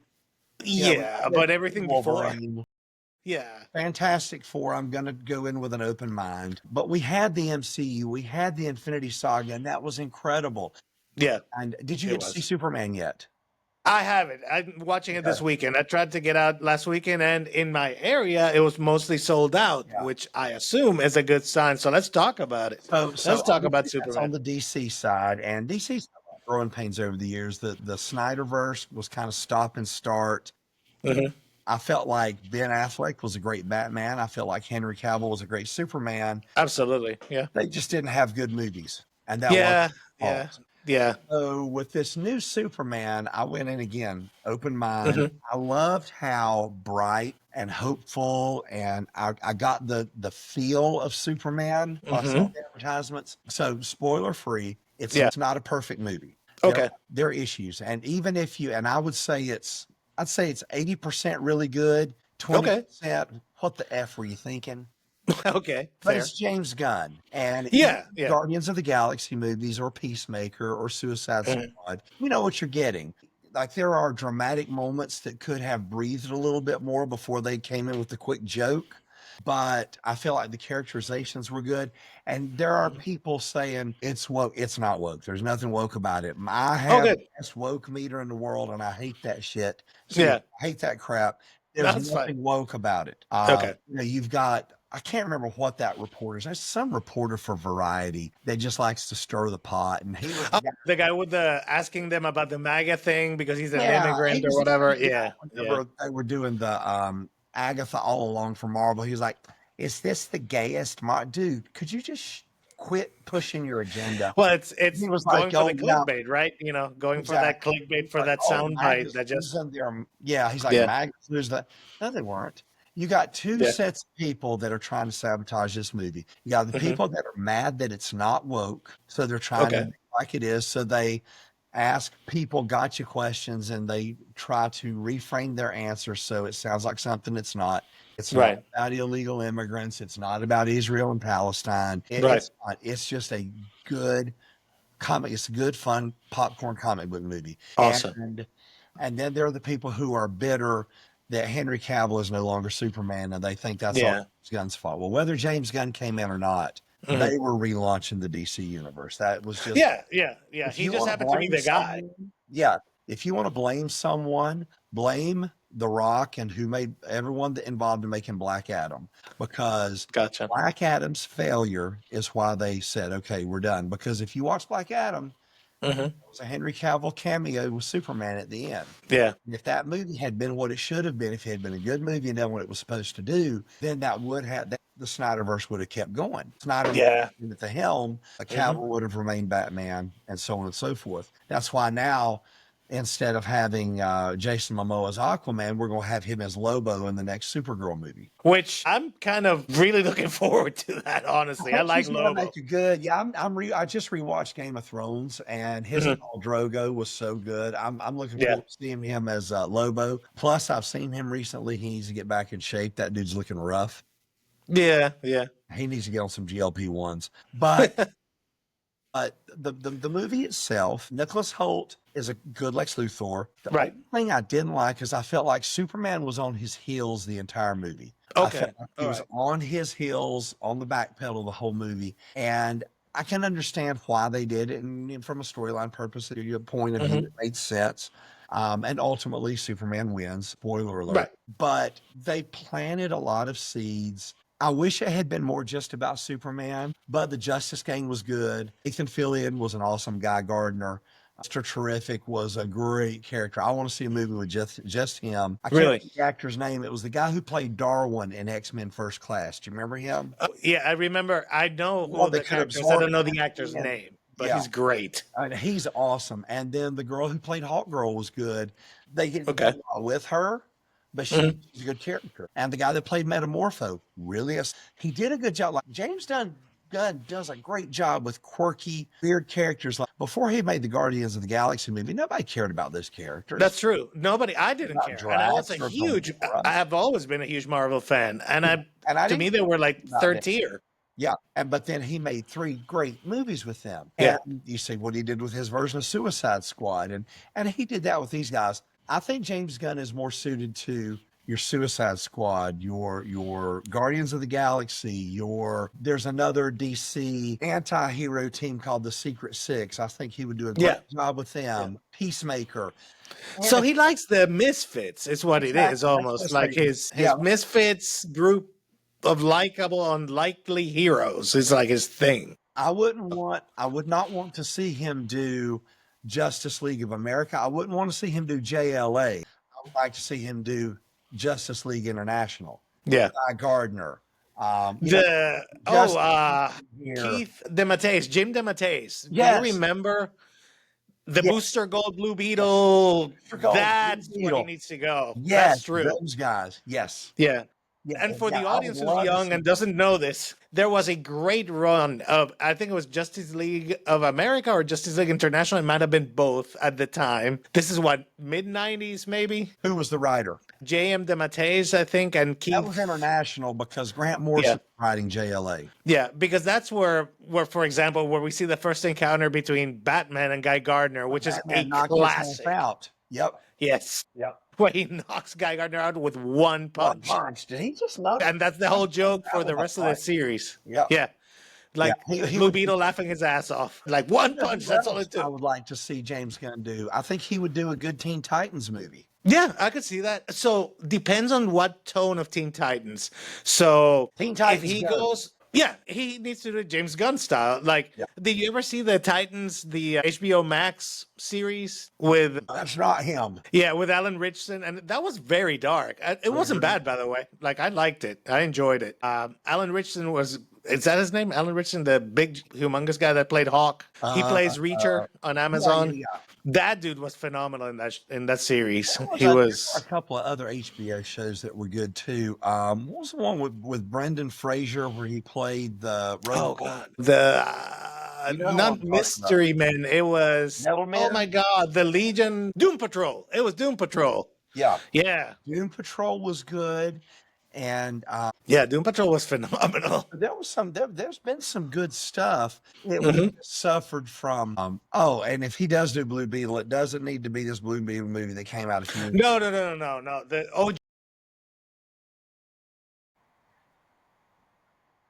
A: Yeah, but everything before.
B: Wolverine,
A: Yeah.
B: Fantastic Four, I'm going to go in with an open mind. But we had the MCU, we had the Infinity Saga, and that was incredible.
A: Yeah.
B: And did you get to see Superman yet?
A: I haven't. I'm watching it this weekend. I tried to get out last weekend, and in my area, it was mostly sold out, which I assume is a good sign. So let's talk about it.
B: So
A: Let's talk about
B: that's
A: Superman.
B: on the DC side, and DC's growing pains over the years. The Snyderverse was kind of stop and start. I felt like Ben Affleck was a great Batman. I felt like Henry Cavill was a great Superman.
A: Absolutely. Yeah.
B: They just didn't have good movies. And that was
A: Yeah.
B: So with this new Superman, I went in again, open mind. I loved how bright and hopeful, and I got the feel of Superman. I saw the advertisements. So spoiler free, it's not a perfect movie.
A: Okay.
B: There are issues. And even if you, and I'd say it's 80% really good, 20%, what the F were you thinking?
A: Okay.
B: But
A: Fair.
B: it's James Gunn. And Guardians of the Galaxy movies or Peacemaker or Suicide Squad, you know what you're getting. Like there are dramatic moments that could have breathed a little bit more before they came in with the quick joke. But I feel like the characterizations were good. And there are people saying it's woke. It's not woke. There's nothing woke about it. I have the best woke meter in the world, and I hate that shit. So I hate that crap. There's nothing woke about it. You've got, I can't remember what that reporter is. There's some reporter for Variety that just likes to stir the pot. And he was
A: the guy with the asking them about the MAGA thing because he's an immigrant or whatever.
B: Whenever they were doing the Agatha all along for Marvel, he was like, "Is this the gayest?" Dude, could you just quit pushing your agenda?
A: Well, it's
B: he was
A: going
B: like,
A: for the clickbait, right? You know, going for that clickbait for that soundbite that just
B: he's like, "Maggie's lose that." No, they weren't. You got two sets of people that are trying to sabotage this movie. You got the people that are mad that it's not woke, so they're trying to make like it is. So they ask people gotcha questions and they try to reframe their answers so it sounds like something it's not. It's not about illegal immigrants. It's not about Israel and Palestine. It's not. It's just a good comic. It's a good, fun popcorn comic book movie.
A: Awesome.
B: And then there are the people who are bitter that Henry Cavill is no longer Superman, and they think that's all James Gunn's fault. Well, whether James Gunn came in or not, they were relaunching the DC universe. That was just
A: He just happened to be the guy.
B: If you want to blame someone, blame The Rock and who made everyone involved in making Black Adam, because Black Adam's failure is why they said, "Okay, we're done." Because if you watch Black Adam, it was a Henry Cavill cameo with Superman at the end.
A: Yeah.
B: And if that movie had been what it should have been, if it had been a good movie and done what it was supposed to do, then that would have the Snyderverse would have kept going. Snyder at the helm, Cavill would have remained Batman, and so on and so forth. That's why now, instead of having Jason Momoa as Aquaman, we're going to have him as Lobo in the next Supergirl movie.
A: Which I'm kind of really looking forward to that, honestly. I like Lobo.
B: Make it good. Yeah, I just rewatched Game of Thrones, and his Khal Drogo was so good. I'm looking forward to seeing him as Lobo. Plus, I've seen him recently. He needs to get back in shape. That dude's looking rough.
A: Yeah.
B: He needs to get on some GLP-1s. But the movie itself, Nicholas Hoult is a good Lex Luthor. The only thing I didn't like is I felt like Superman was on his heels the entire movie. I felt like he was on his heels, on the back pedal the whole movie. And I can understand why they did it. And from a storyline purpose, your point of view, it made sense. And ultimately, Superman wins. Spoiler alert. But they planted a lot of seeds. I wish it had been more just about Superman, but the Justice Gang was good. Ethan Fillion was an awesome Guy Gardner. Mr. Terrific was a great character. I want to see a movie with just him. I can't
A: Really?
B: remember the actor's name. It was the guy who played Darwin in X-Men First Class. Do you remember him?
A: Yeah, I remember. I know
B: Well,
A: who
B: they
A: the
B: could
A: character is. I
B: absorb
A: don't know
B: him
A: the actor's
B: and
A: name, but
B: yeah,
A: he's great.
B: he's awesome. And then the girl who played Hawkgirl was good. They didn't go
A: Okay.
B: well with her, but
A: Mhm.
B: she's a good character. And the guy that played Metamorpho, he did a good job. Like Gunn does a great job with quirky, weird characters. Like before he made the Guardians of the Galaxy movie, nobody cared about those characters.
A: That's true. I didn't
B: About
A: care. And I was
B: Drax or Gamora.
A: I have always been a huge Marvel fan. And
B: I
A: to
B: didn't
A: me, they were like
B: about
A: third
B: it.
A: tier.
B: Yeah, but then he made 3 great movies with them.
A: Yeah.
B: And you see what he did with his version of Suicide Squad, and he did that with these guys. I think James Gunn is more suited to your Suicide Squad, your Guardians of the Galaxy, there's another DC anti-hero team called the Secret Six. I think he would do a great job with them. Peacemaker.
A: So he likes the Misfits, is what it is, almost like his Misfits group of likable, unlikely heroes is like his thing.
B: I would not want to see him do Justice League of America. I wouldn't want to see him do JLA. I would like to see him do Justice League International.
A: Yeah.
B: Guy Gardner.
A: Keith DeMatteis, Jim DeMatteis.
B: Yes.
A: Do you remember the Booster Gold Blue Beetle? That's where he needs to go.
B: Yes,
A: that's true.
B: Those guys. Yes.
A: Yeah. And for the audience who's young and doesn't know this, there was a great run of, I think it was Justice League of America or Justice League International. It might have been both at the time. This is what, mid-90s maybe?
B: Who was the writer?
A: J.M. DeMatteis, I think, and Keith.
B: That was international because Grant Morrison was writing JLA.
A: Yeah, because that's where, for example, where we see the first encounter between Batman and Guy Gardner, which is a classic.
B: Out. Yep.
A: Yes.
B: Yep.
A: Where he knocks Guy Gardner out with one punch.
B: Did he just knock?
A: And that's the whole joke for the rest of the series.
B: Yeah.
A: Yeah. Like Blue Beetle laughing his ass off. Like one punch, that's all it took.
B: I would like to see James Gunn do. I think he would do a good Teen Titans movie.
A: Yeah, I could see that. So depends on what tone of Teen Titans. So
B: Teen Titans,
A: if he goes, he needs to do James Gunn style. Like, did you ever see the Titans, the HBO Max series with?
B: That's not him.
A: Yeah, with Alan Richardson, and that was very dark. It wasn't bad, by the way. Like, I liked it. I enjoyed it. Alan Richardson was. Is that his name? Alan Richardson, the big, humongous guy that played Hawk. He plays Reacher on Amazon. Yeah. That dude was phenomenal in that series. He was
B: a couple of other HBO shows that were good too. What was the one with Brendan Fraser where he played the
A: not Mystery Men. It was oh my God, the Legion Doom Patrol. It was Doom Patrol.
B: Yeah.
A: Doom
B: Patrol was good. And
A: Doom Patrol was phenomenal.
B: There's been some good stuff. It suffered from and if he does do Blue Beetle, it doesn't need to be this Blue Beetle movie that came out a few years
A: ago. No. The OG.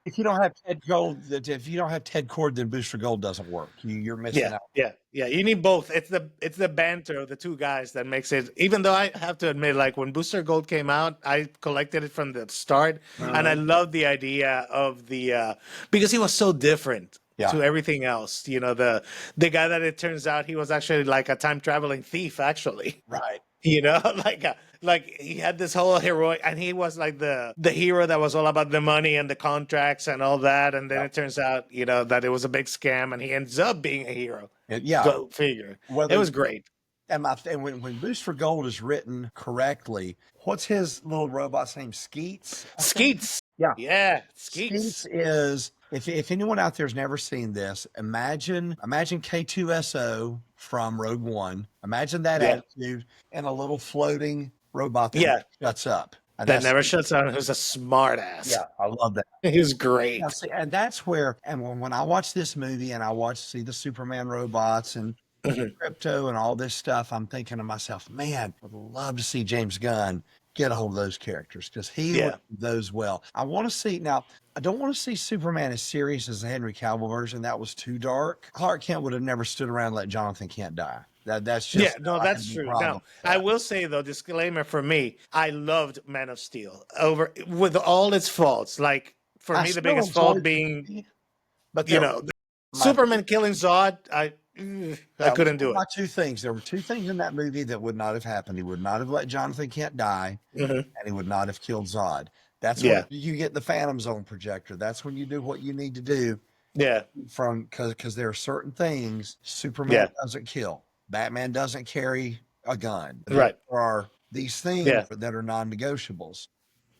B: If you don't have Ted Cord, then Booster Gold doesn't work. You're missing out.
A: Yeah. You need both. It's the banter of the two guys that makes it. Even though I have to admit, like when Booster Gold came out, I collected it from the start, and I loved the idea of the because he was so different to everything else. You know, the guy that it turns out he was actually like a time traveling thief, actually.
B: Right.
A: You know, like he had this whole heroic, and he was like the hero that was all about the money and the contracts and all that. And then it turns out, you know, that it was a big scam, and he ends up being a hero. Go figure. It was great.
B: And when Booster Gold is written correctly, what's his little robot's name? Skeets.
A: Skeets. Yeah.
B: Skeets is. If anyone out there has never seen this, imagine K2SO from Rogue One. Imagine that attitude and a little floating robot that shuts up.
A: That never shuts up. Who's a smart ass.
B: Yeah, I love that.
A: He's great.
B: And that's where, and when I watch this movie and I see the Superman robots and Crypto and all this stuff, I'm thinking to myself, man, I'd love to see James Gunn get a hold of those characters because he would do those well. I want to see now. I don't want to see Superman as serious as the Henry Cavill version. That was too dark. Clark Kent would have never stood around and let Jonathan Kent die. That's just
A: that's true. Now, I will say though, disclaimer for me, I loved Man of Steel with all its faults. Like for me, the biggest fault being, Superman killing Zod. I couldn't do it.
B: Two things. There were two things in that movie that would not have happened. He would not have let Jonathan Kent die, and he would not have killed Zod. That's when you get the Phantom Zone projector. That's when you do what you need to do.
A: Yeah.
B: Because there are certain things Superman doesn't kill. Batman doesn't carry a gun.
A: Right.
B: There are these things that are non-negotiables.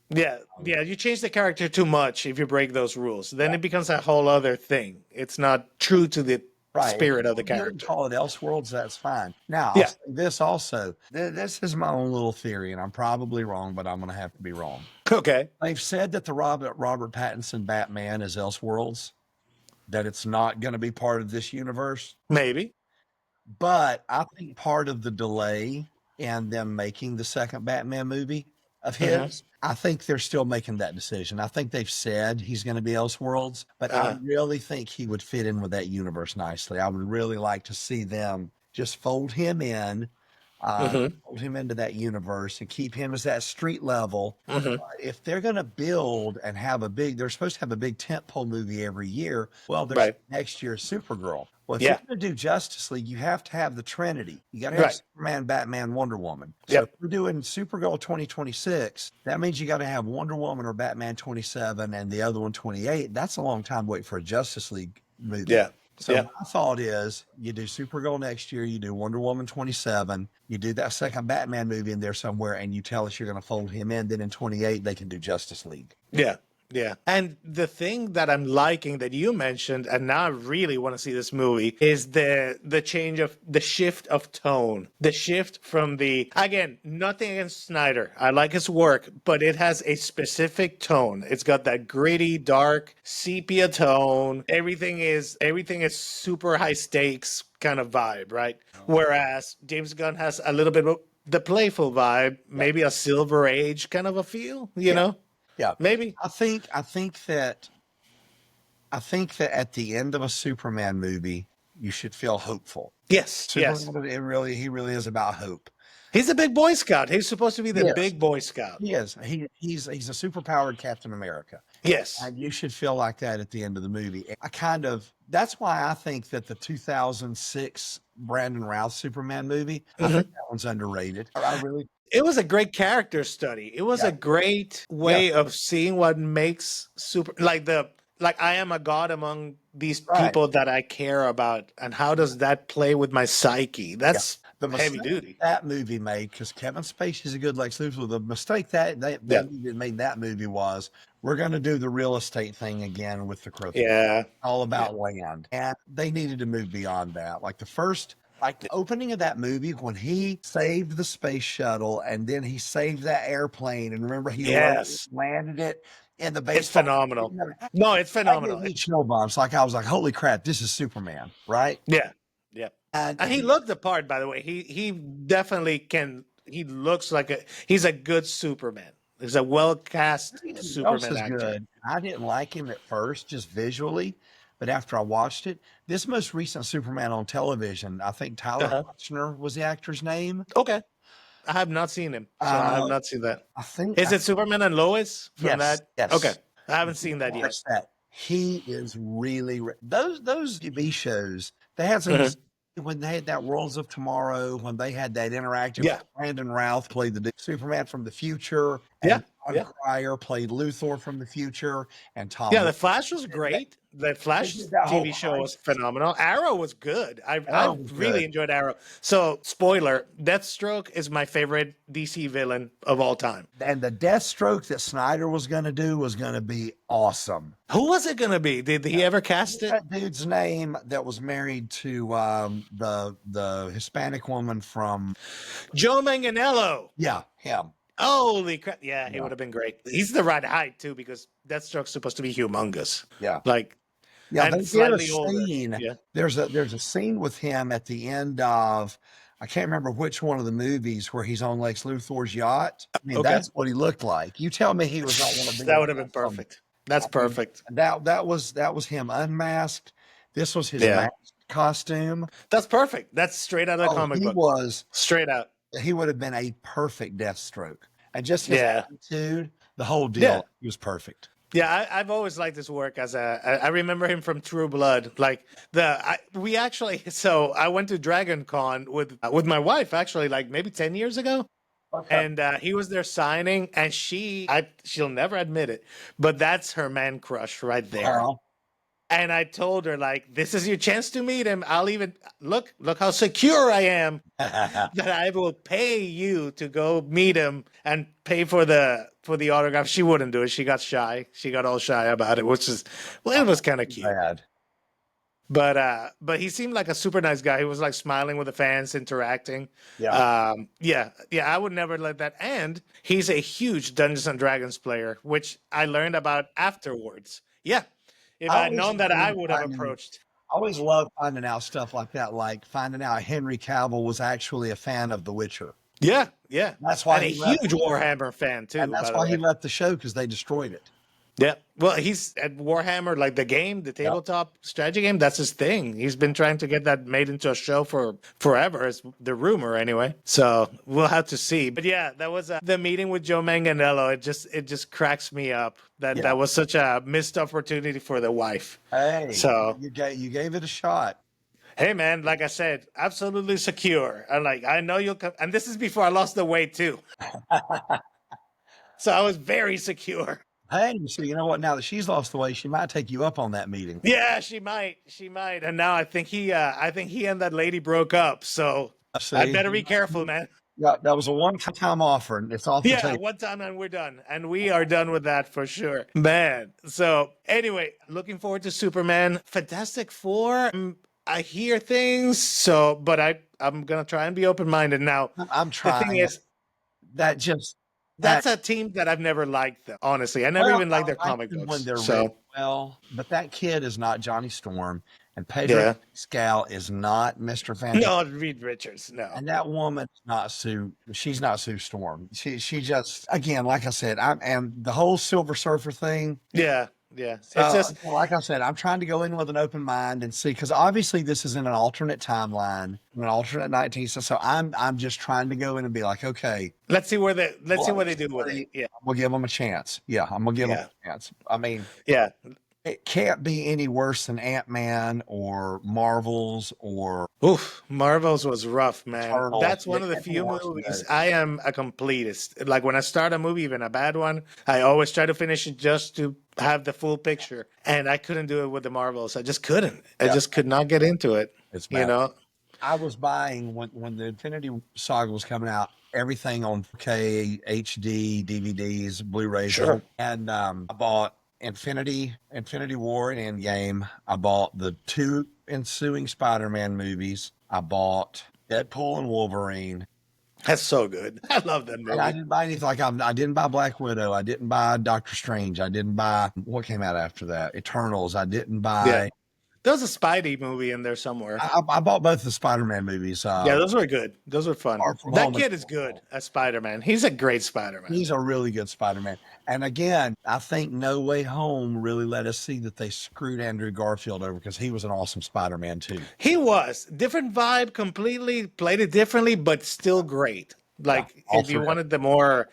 A: Yeah, you change the character too much if you break those rules. Then it becomes a whole other thing. It's not true to the spirit of the character.
B: You can call it Elseworlds, that's fine. Now, I'll say this also. This is my own little theory, and I'm probably wrong, but I'm going to have to be wrong.
A: Okay.
B: They've said that the Robert Pattinson Batman is Elseworlds, that it's not going to be part of this universe.
A: Maybe.
B: But I think part of the delay in them making the second Batman movie of his, I think they're still making that decision. I think they've said he's going to be Elseworlds, but I really think he would fit in with that universe nicely. I would really like to see them just fold him in, fold him into that universe and keep him as that street level. If they're going to build and have they're supposed to have a big tentpole movie every year. Well, there's next year's Supergirl. Well, if you're going to do Justice League, you have to have the Trinity. You got to have Superman, Batman, Wonder Woman. So if we're doing Supergirl 2026, that means you got to have Wonder Woman or Batman 27 and the other one 28. That's a long time wait for a Justice League movie. Yeah. So my thought is you do Supergirl next year, you do Wonder Woman 27, you do that second Batman movie in there somewhere, and you tell us you're going to fold him in. Then in 28, they can do Justice League.
A: Yeah. Yeah. And the thing that I'm liking that you mentioned, and now I really want to see this movie, is the change of the shift of tone. The shift from again, nothing against Snyder. I like his work, but it has a specific tone. It's got that gritty, dark, sepia tone. Everything is super high stakes kind of vibe, right? Whereas James Gunn has a little bit of the playful vibe, maybe a Silver Age kind of a feel, you know?
B: Yeah,
A: maybe.
B: I think that at the end of a Superman movie, you should feel hopeful.
A: Yes,
B: Superman, he really is about hope.
A: He's a big Boy Scout. He's supposed to be the big Boy Scout.
B: He is. He's a superpowered Captain America.
A: Yes,
B: and you should feel like that at the end of the movie. That's why I think that the 2006 Brandon Routh Superman movie, I think that one's underrated.
A: It was a great character study. It was a great way of seeing what makes I am a god among these people that I care about, and how does that play with my psyche? That's
B: the
A: heavy duty.
B: That movie made, because Kevin Spacey's a good Lex Luthor. The mistake that made that movie was, we're going to do the real estate thing again with the Kryptonians.
A: Yeah,
B: all about land, and they needed to move beyond that. Like the opening of that movie, when he saved the space shuttle and then he saved that airplane, and remember he landed it in the base.
A: It's phenomenal. No, it's phenomenal.
B: It's snow bombs. I was like, holy crap, this is Superman, right?
A: Yeah, yeah. And he looked the part, by the way. He definitely can. He looks like he's a good Superman. He's a well cast Superman actor. Good.
B: I didn't like him at first, just visually. But after I watched it, this most recent Superman on television, I think Tyler Hoechlin was the actor's name.
A: Okay. I have not seen him. So I have not seen that. Is it Superman and Lois from that?
B: Yes.
A: Okay. I haven't seen that yet.
B: He is really those TV shows. They had some when they had that Worlds of Tomorrow, when they had that interaction. Brandon Routh played the Superman from the future. And Cryer played Luthor from the future, and Tom.
A: Yeah, The Flash was great. The Flash TV show was phenomenal. Arrow was good. I really enjoyed Arrow. So, spoiler, Deathstroke is my favorite DC villain of all time.
B: And the Deathstroke that Snyder was going to do was going to be awesome.
A: Who was it going to be? Did he ever cast it?
B: That dude's name that was married to the Hispanic woman from...
A: Joe Manganiello.
B: Yeah, him.
A: Holy crap. Yeah, he would have been great. He's the right height, too, because Deathstroke's supposed to be humongous.
B: Yeah.
A: And
B: they did a scene. Yeah. There's a scene with him at the end of, I can't remember which one of the movies, where he's on Lex Luthor's yacht. I mean, that's what he looked like. You tell me he was not one of the...
A: That would have been perfect. That's perfect.
B: That was him unmasked. This was his masked costume.
A: That's perfect. That's straight out of the comic book.
B: He was
A: straight out.
B: He would have been a perfect Deathstroke. And just his attitude, the whole deal, he was perfect.
A: Yeah, I've always liked his work as I remember him from True Blood. Like we actually, so I went to Dragon Con with my wife actually, like maybe 10 years ago.
B: Okay.
A: And he was there signing, and she'll never admit it, but that's her man crush right there.
B: Well,
A: And I told her, like, this is your chance to meet him. I'll even look how secure I am that I will pay you to go meet him and pay for the autograph. She wouldn't do it. She got shy. She got all shy about it, which is, well, it was kind of cute.
B: bad.
A: But he seemed like a super nice guy. He was like smiling with the fans, interacting.
B: Yeah.
A: Yeah. I would never let that. And he's a huge Dungeons and Dragons player, which I learned about afterwards. Yeah, if
B: I
A: I'd
B: always
A: known that, I
B: love
A: would have
B: finding
A: approached.
B: I always love finding out stuff like that, like finding out Henry Cavill was actually a fan of The Witcher.
A: Yeah,
B: That's why
A: and a
B: he left
A: huge
B: the show.
A: Warhammer fan
B: And
A: too,
B: that's
A: by the
B: why he
A: way.
B: left the show, because they destroyed it.
A: Yeah. Well, he's at Warhammer, like the game, the
B: Yep.
A: tabletop strategy game. That's his thing. He's been trying to get that made into a show for forever, is the rumor anyway. So we'll have to see. But yeah, that was the meeting with Joe Manganiello. It just cracks me up that
B: Yeah.
A: that was such a missed opportunity for the wife.
B: Hey,
A: So
B: you gave it a shot.
A: hey, man, like I said, absolutely secure. I know you'll come, and this is before I lost the weight too. So I was very secure.
B: Hey, so you know what? Now that she's lost the weight, she might take you up on that meeting.
A: Yeah, she might. And now I think he and that lady broke up. So I better be careful, man.
B: Yeah, that was a one-time offer, and it's off the
A: Yeah,
B: table.
A: one time and we're done. And we are done with that for sure. Man. So anyway, looking forward to Superman. Fantastic Four. I hear things, but I'm gonna try and be open-minded. Now,
B: I'm
A: the
B: trying.
A: thing is,
B: That's
A: a team that I've never liked, though. Honestly, I never even liked their
B: I like
A: comic
B: them
A: books.
B: when they're
A: So
B: written well, but that kid is not Johnny Storm, and Pedro Pascal is not Mr. Fantastic.
A: no, Reed Richards, no.
B: And that woman is not Sue. She's not Sue Storm. She just, again, like I said, and the whole Silver Surfer thing.
A: Yeah. It's just
B: like I said, I'm trying to go in with an open mind and see, because obviously this is in an alternate timeline, an alternate 19. So I'm just trying to go in and be like, okay,
A: let's see what they do with it. Yeah,
B: we'll give them a chance. Yeah, I'm gonna give them a chance. I mean,
A: yeah.
B: it can't be any worse than Ant-Man or Marvels or
A: Oof, Marvels was rough, man.
B: Eternals.
A: That's one of the few movies I am a completist. Like when I start a movie, even a bad one, I always try to finish it just to have the full picture. And I couldn't do it with the Marvels. I just couldn't. I just could not get into it.
B: It's bad.
A: You know?
B: I was buying when the Infinity Saga was coming out, everything on 4K, HD, DVDs, Blu-rays.
A: Sure.
B: And I bought Infinity War and Endgame. I bought the 2 ensuing Spider-Man movies. I bought Deadpool and Wolverine.
A: That's so good. I love that movie.
B: And I didn't buy anything I didn't buy Black Widow. I didn't buy Doctor Strange. I didn't buy what came out after that, Eternals. I didn't buy.
A: Yeah. There was a Spidey movie in there somewhere.
B: I bought both the Spider-Man movies.
A: Yeah, those were good. Those were fun. That kid is good as Spider-Man. He's a great Spider-Man.
B: He's a really good Spider-Man. And again, I think No Way Home really let us see that they screwed Andrew Garfield over, because he was an awesome Spider-Man too.
A: He was. Different vibe, completely played it differently, but still great. Like if you wanted the more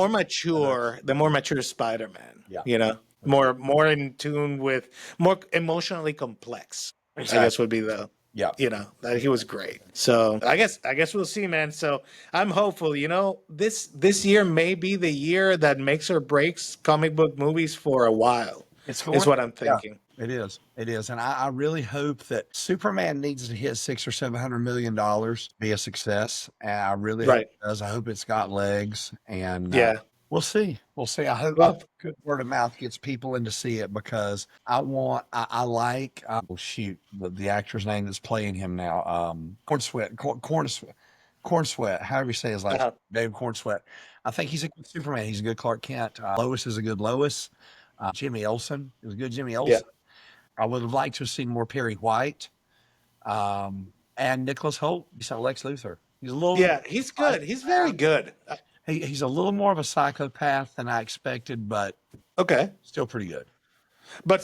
A: mature Spider-Man.
B: Yeah.
A: You know? More in tune with, more emotionally complex. Exactly. I guess would be that he was great. So I guess we'll see, man. So I'm hopeful. This year may be the year that makes or breaks comic book movies for a while. Is what I'm thinking.
B: Yeah, it is, and I really hope that Superman needs to hit $600 or $700 million to be a success. And I really hope it does. I hope it's got legs, and we'll see. I hope good word of mouth gets people in to see it, because I like the actor's name that's playing him now, Corn Sweat, however you say his last name, Dave Corn Sweat. I think he's a good Superman. He's a good Clark Kent. Lois is a good Lois. Jimmy Olsen is a good Jimmy Olsen. Yeah. I would have liked to have seen more Perry White, and Nicholas Hoult. He's Lex Luthor. He's a little.
A: Yeah, he's good. He's very good.
B: He's a little more of a psychopath than I expected, but still pretty good.
A: But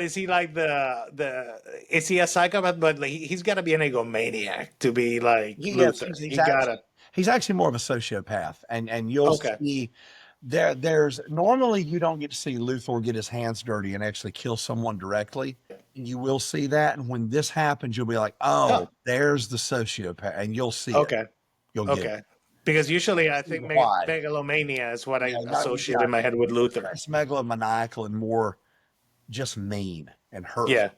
A: is he like is he a psychopath? But like, he's got to be an egomaniac to be like Luthor.
B: He's actually more of a sociopath, and you'll see There's normally you don't get to see Luthor get his hands dirty and actually kill someone directly. You will see that, and when this happens, you'll be like, "Oh, there's the sociopath," and you'll see it.
A: Okay.
B: You'll get
A: Okay.
B: it.
A: Because usually I think
B: Why?
A: megalomania is what I associate
B: Yeah,
A: in my head with Luther.
B: it's megalomaniacal and more just mean and hurtful.
A: Yeah.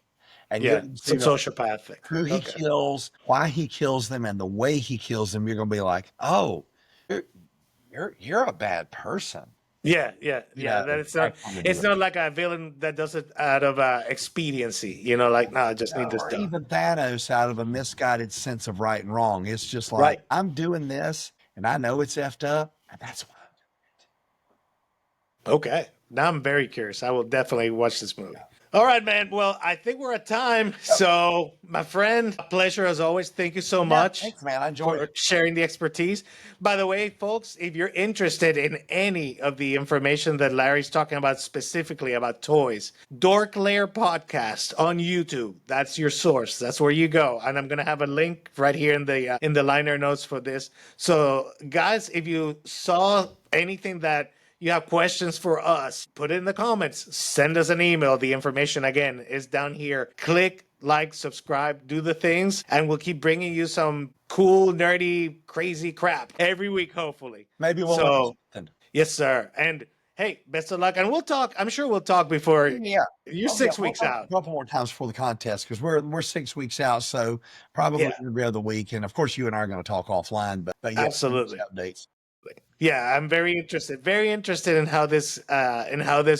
B: And
A: Yeah.
B: you
A: Some
B: see
A: sociopathic.
B: who he kills, why he kills them, and the way he kills them. You're gonna be like, "Oh, you're a bad person."
A: Yeah, yeah, yeah. That it's not like a villain that does it out of expediency, you know, like, no, I just need this
B: Or
A: done.
B: even Thanos out of a misguided sense of right and wrong. It's just like, I'm doing this and I know it's effed up, and that's why I'm doing it.
A: Okay. Now I'm very curious. I will definitely watch this movie. All right, man. Well, I think we're at time. So, my friend, a pleasure as always. Thank you so much.
B: Thanks, man. I enjoyed
A: sharing the expertise. By the way, folks, if you're interested in any of the information that Larry's talking about, specifically about toys, Dork Lair Podcast on YouTube. That's your source. That's where you go. And I'm gonna have a link right here in the liner notes for this. So, guys, if you saw anything that you have questions for us, put it in the comments. Send us an email. The information, again, is down here. Click, like, subscribe, do the things, and we'll keep bringing you some cool, nerdy, crazy crap every week, hopefully.
B: Maybe we'll learn something.
A: Yes, sir. And hey, best of luck. And we'll talk. I'm sure we'll talk before you're 6 weeks out.
B: A couple more times for the contest because we're 6 weeks out. So probably every other week. And of course, you and I are going to talk offline. But yeah,
A: absolutely
B: updates.
A: Yeah, I'm very interested in how this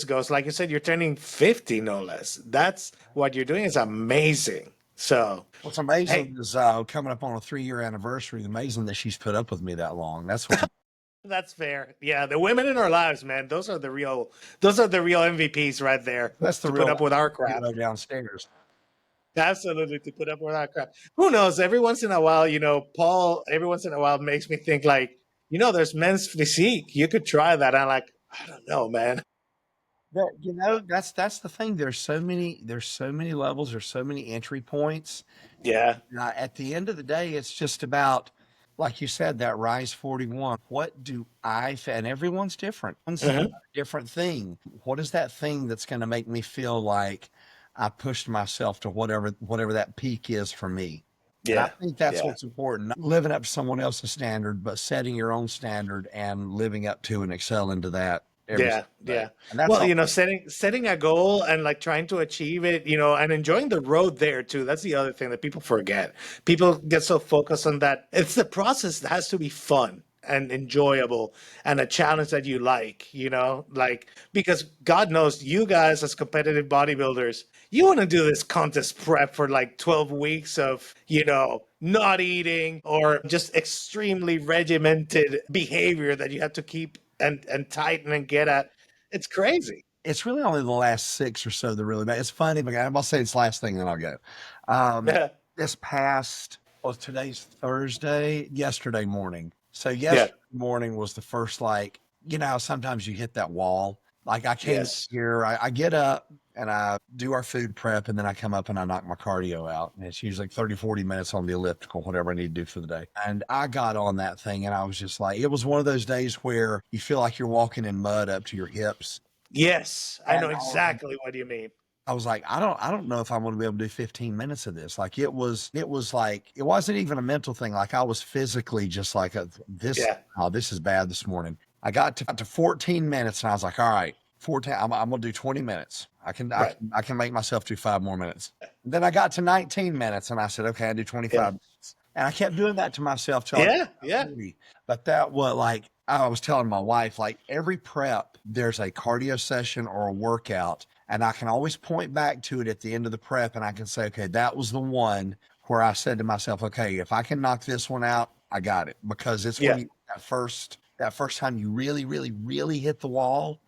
A: goes. Like you said, you're turning 50, no less. That's what you're doing is amazing. So
B: what's amazing is coming up on a 3-year anniversary. Amazing that she's put up with me that long. That's what.
A: That's fair. Yeah, the women in our lives, man. Those are the real MVPs right there.
B: That's the
A: real put up with our crap
B: downstairs.
A: Absolutely, to put up with our crap. Who knows? Every once in a while, Paul. Every once in a while, makes me think like, there's men's physique. You could try that. I'm like, I don't know, man.
B: That's the thing. There's so many levels. There's so many entry points.
A: Yeah.
B: At the end of the day, it's just about, like you said, that Rise 41. What do and everyone's different. Different thing. What is that thing that's going to make me feel like I pushed myself to whatever that peak is for me? Yeah. And I think that's what's important. Not living up to someone else's standard, but setting your own standard and living up to and excel into that.
A: Yeah. And that's setting a goal and like trying to achieve it, and enjoying the road there too. That's the other thing that people forget. People get so focused on that. It's the process that has to be fun and enjoyable and a challenge that you like, because God knows you guys as competitive bodybuilders, you want to do this contest prep for like 12 weeks of, not eating or just extremely regimented behavior that you have to keep and tighten and get at. It's crazy.
B: It's really only the last 6 or so that really bad. It's funny, but I'll say it's the last thing, then I'll go. This past, today's Thursday, yesterday morning. So yesterday morning was the first, sometimes you hit that wall. Like I came here, I get up and I do our food prep, and then I come up and I knock my cardio out. And it's usually like 30, 40 minutes on the elliptical, whatever I need to do for the day. And I got on that thing and I was just like, it was one of those days where you feel like you're walking in mud up to your hips.
A: Yes, I know exactly what you mean.
B: I was like, I don't know if I'm going to be able to do 15 minutes of this. Like it wasn't even a mental thing. Like I was physically just like this is bad this morning. I got to 14 minutes and I was like, all right, 14, I'm going to do 20 minutes. I can make myself do 5 more minutes. And then I got to 19 minutes and I said, okay, I do 25 minutes. And I kept doing that to myself. Till 30. But I was telling my wife, like every prep, there's a cardio session or a workout. And I can always point back to it at the end of the prep and I can say, okay, that was the one where I said to myself, okay, if I can knock this one out, I got it. Because it's when that first time you really, really, really hit the wall.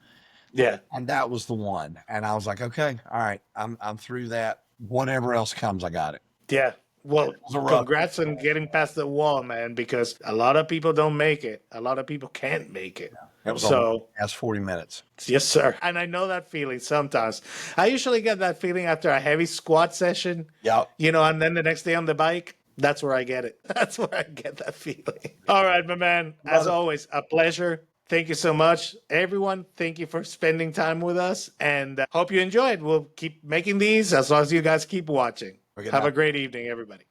A: Yeah.
B: And that was the one. And I was like, okay, all right, I'm through that. Whatever else comes, I got it.
A: Yeah. Well, congrats on getting past the wall, man, because a lot of people don't make it. A lot of people can't make it.
B: It was past 40 minutes.
A: Yes, sir. And I know that feeling sometimes. I usually get that feeling after a heavy squat session.
B: Yeah.
A: And then the next day on the bike, that's where I get it. That's where I get that feeling. All right, my man. As always, a pleasure. Thank you so much, everyone. Thank you for spending time with us, and hope you enjoyed. We'll keep making these as long as you guys keep watching. Have a great evening, everybody.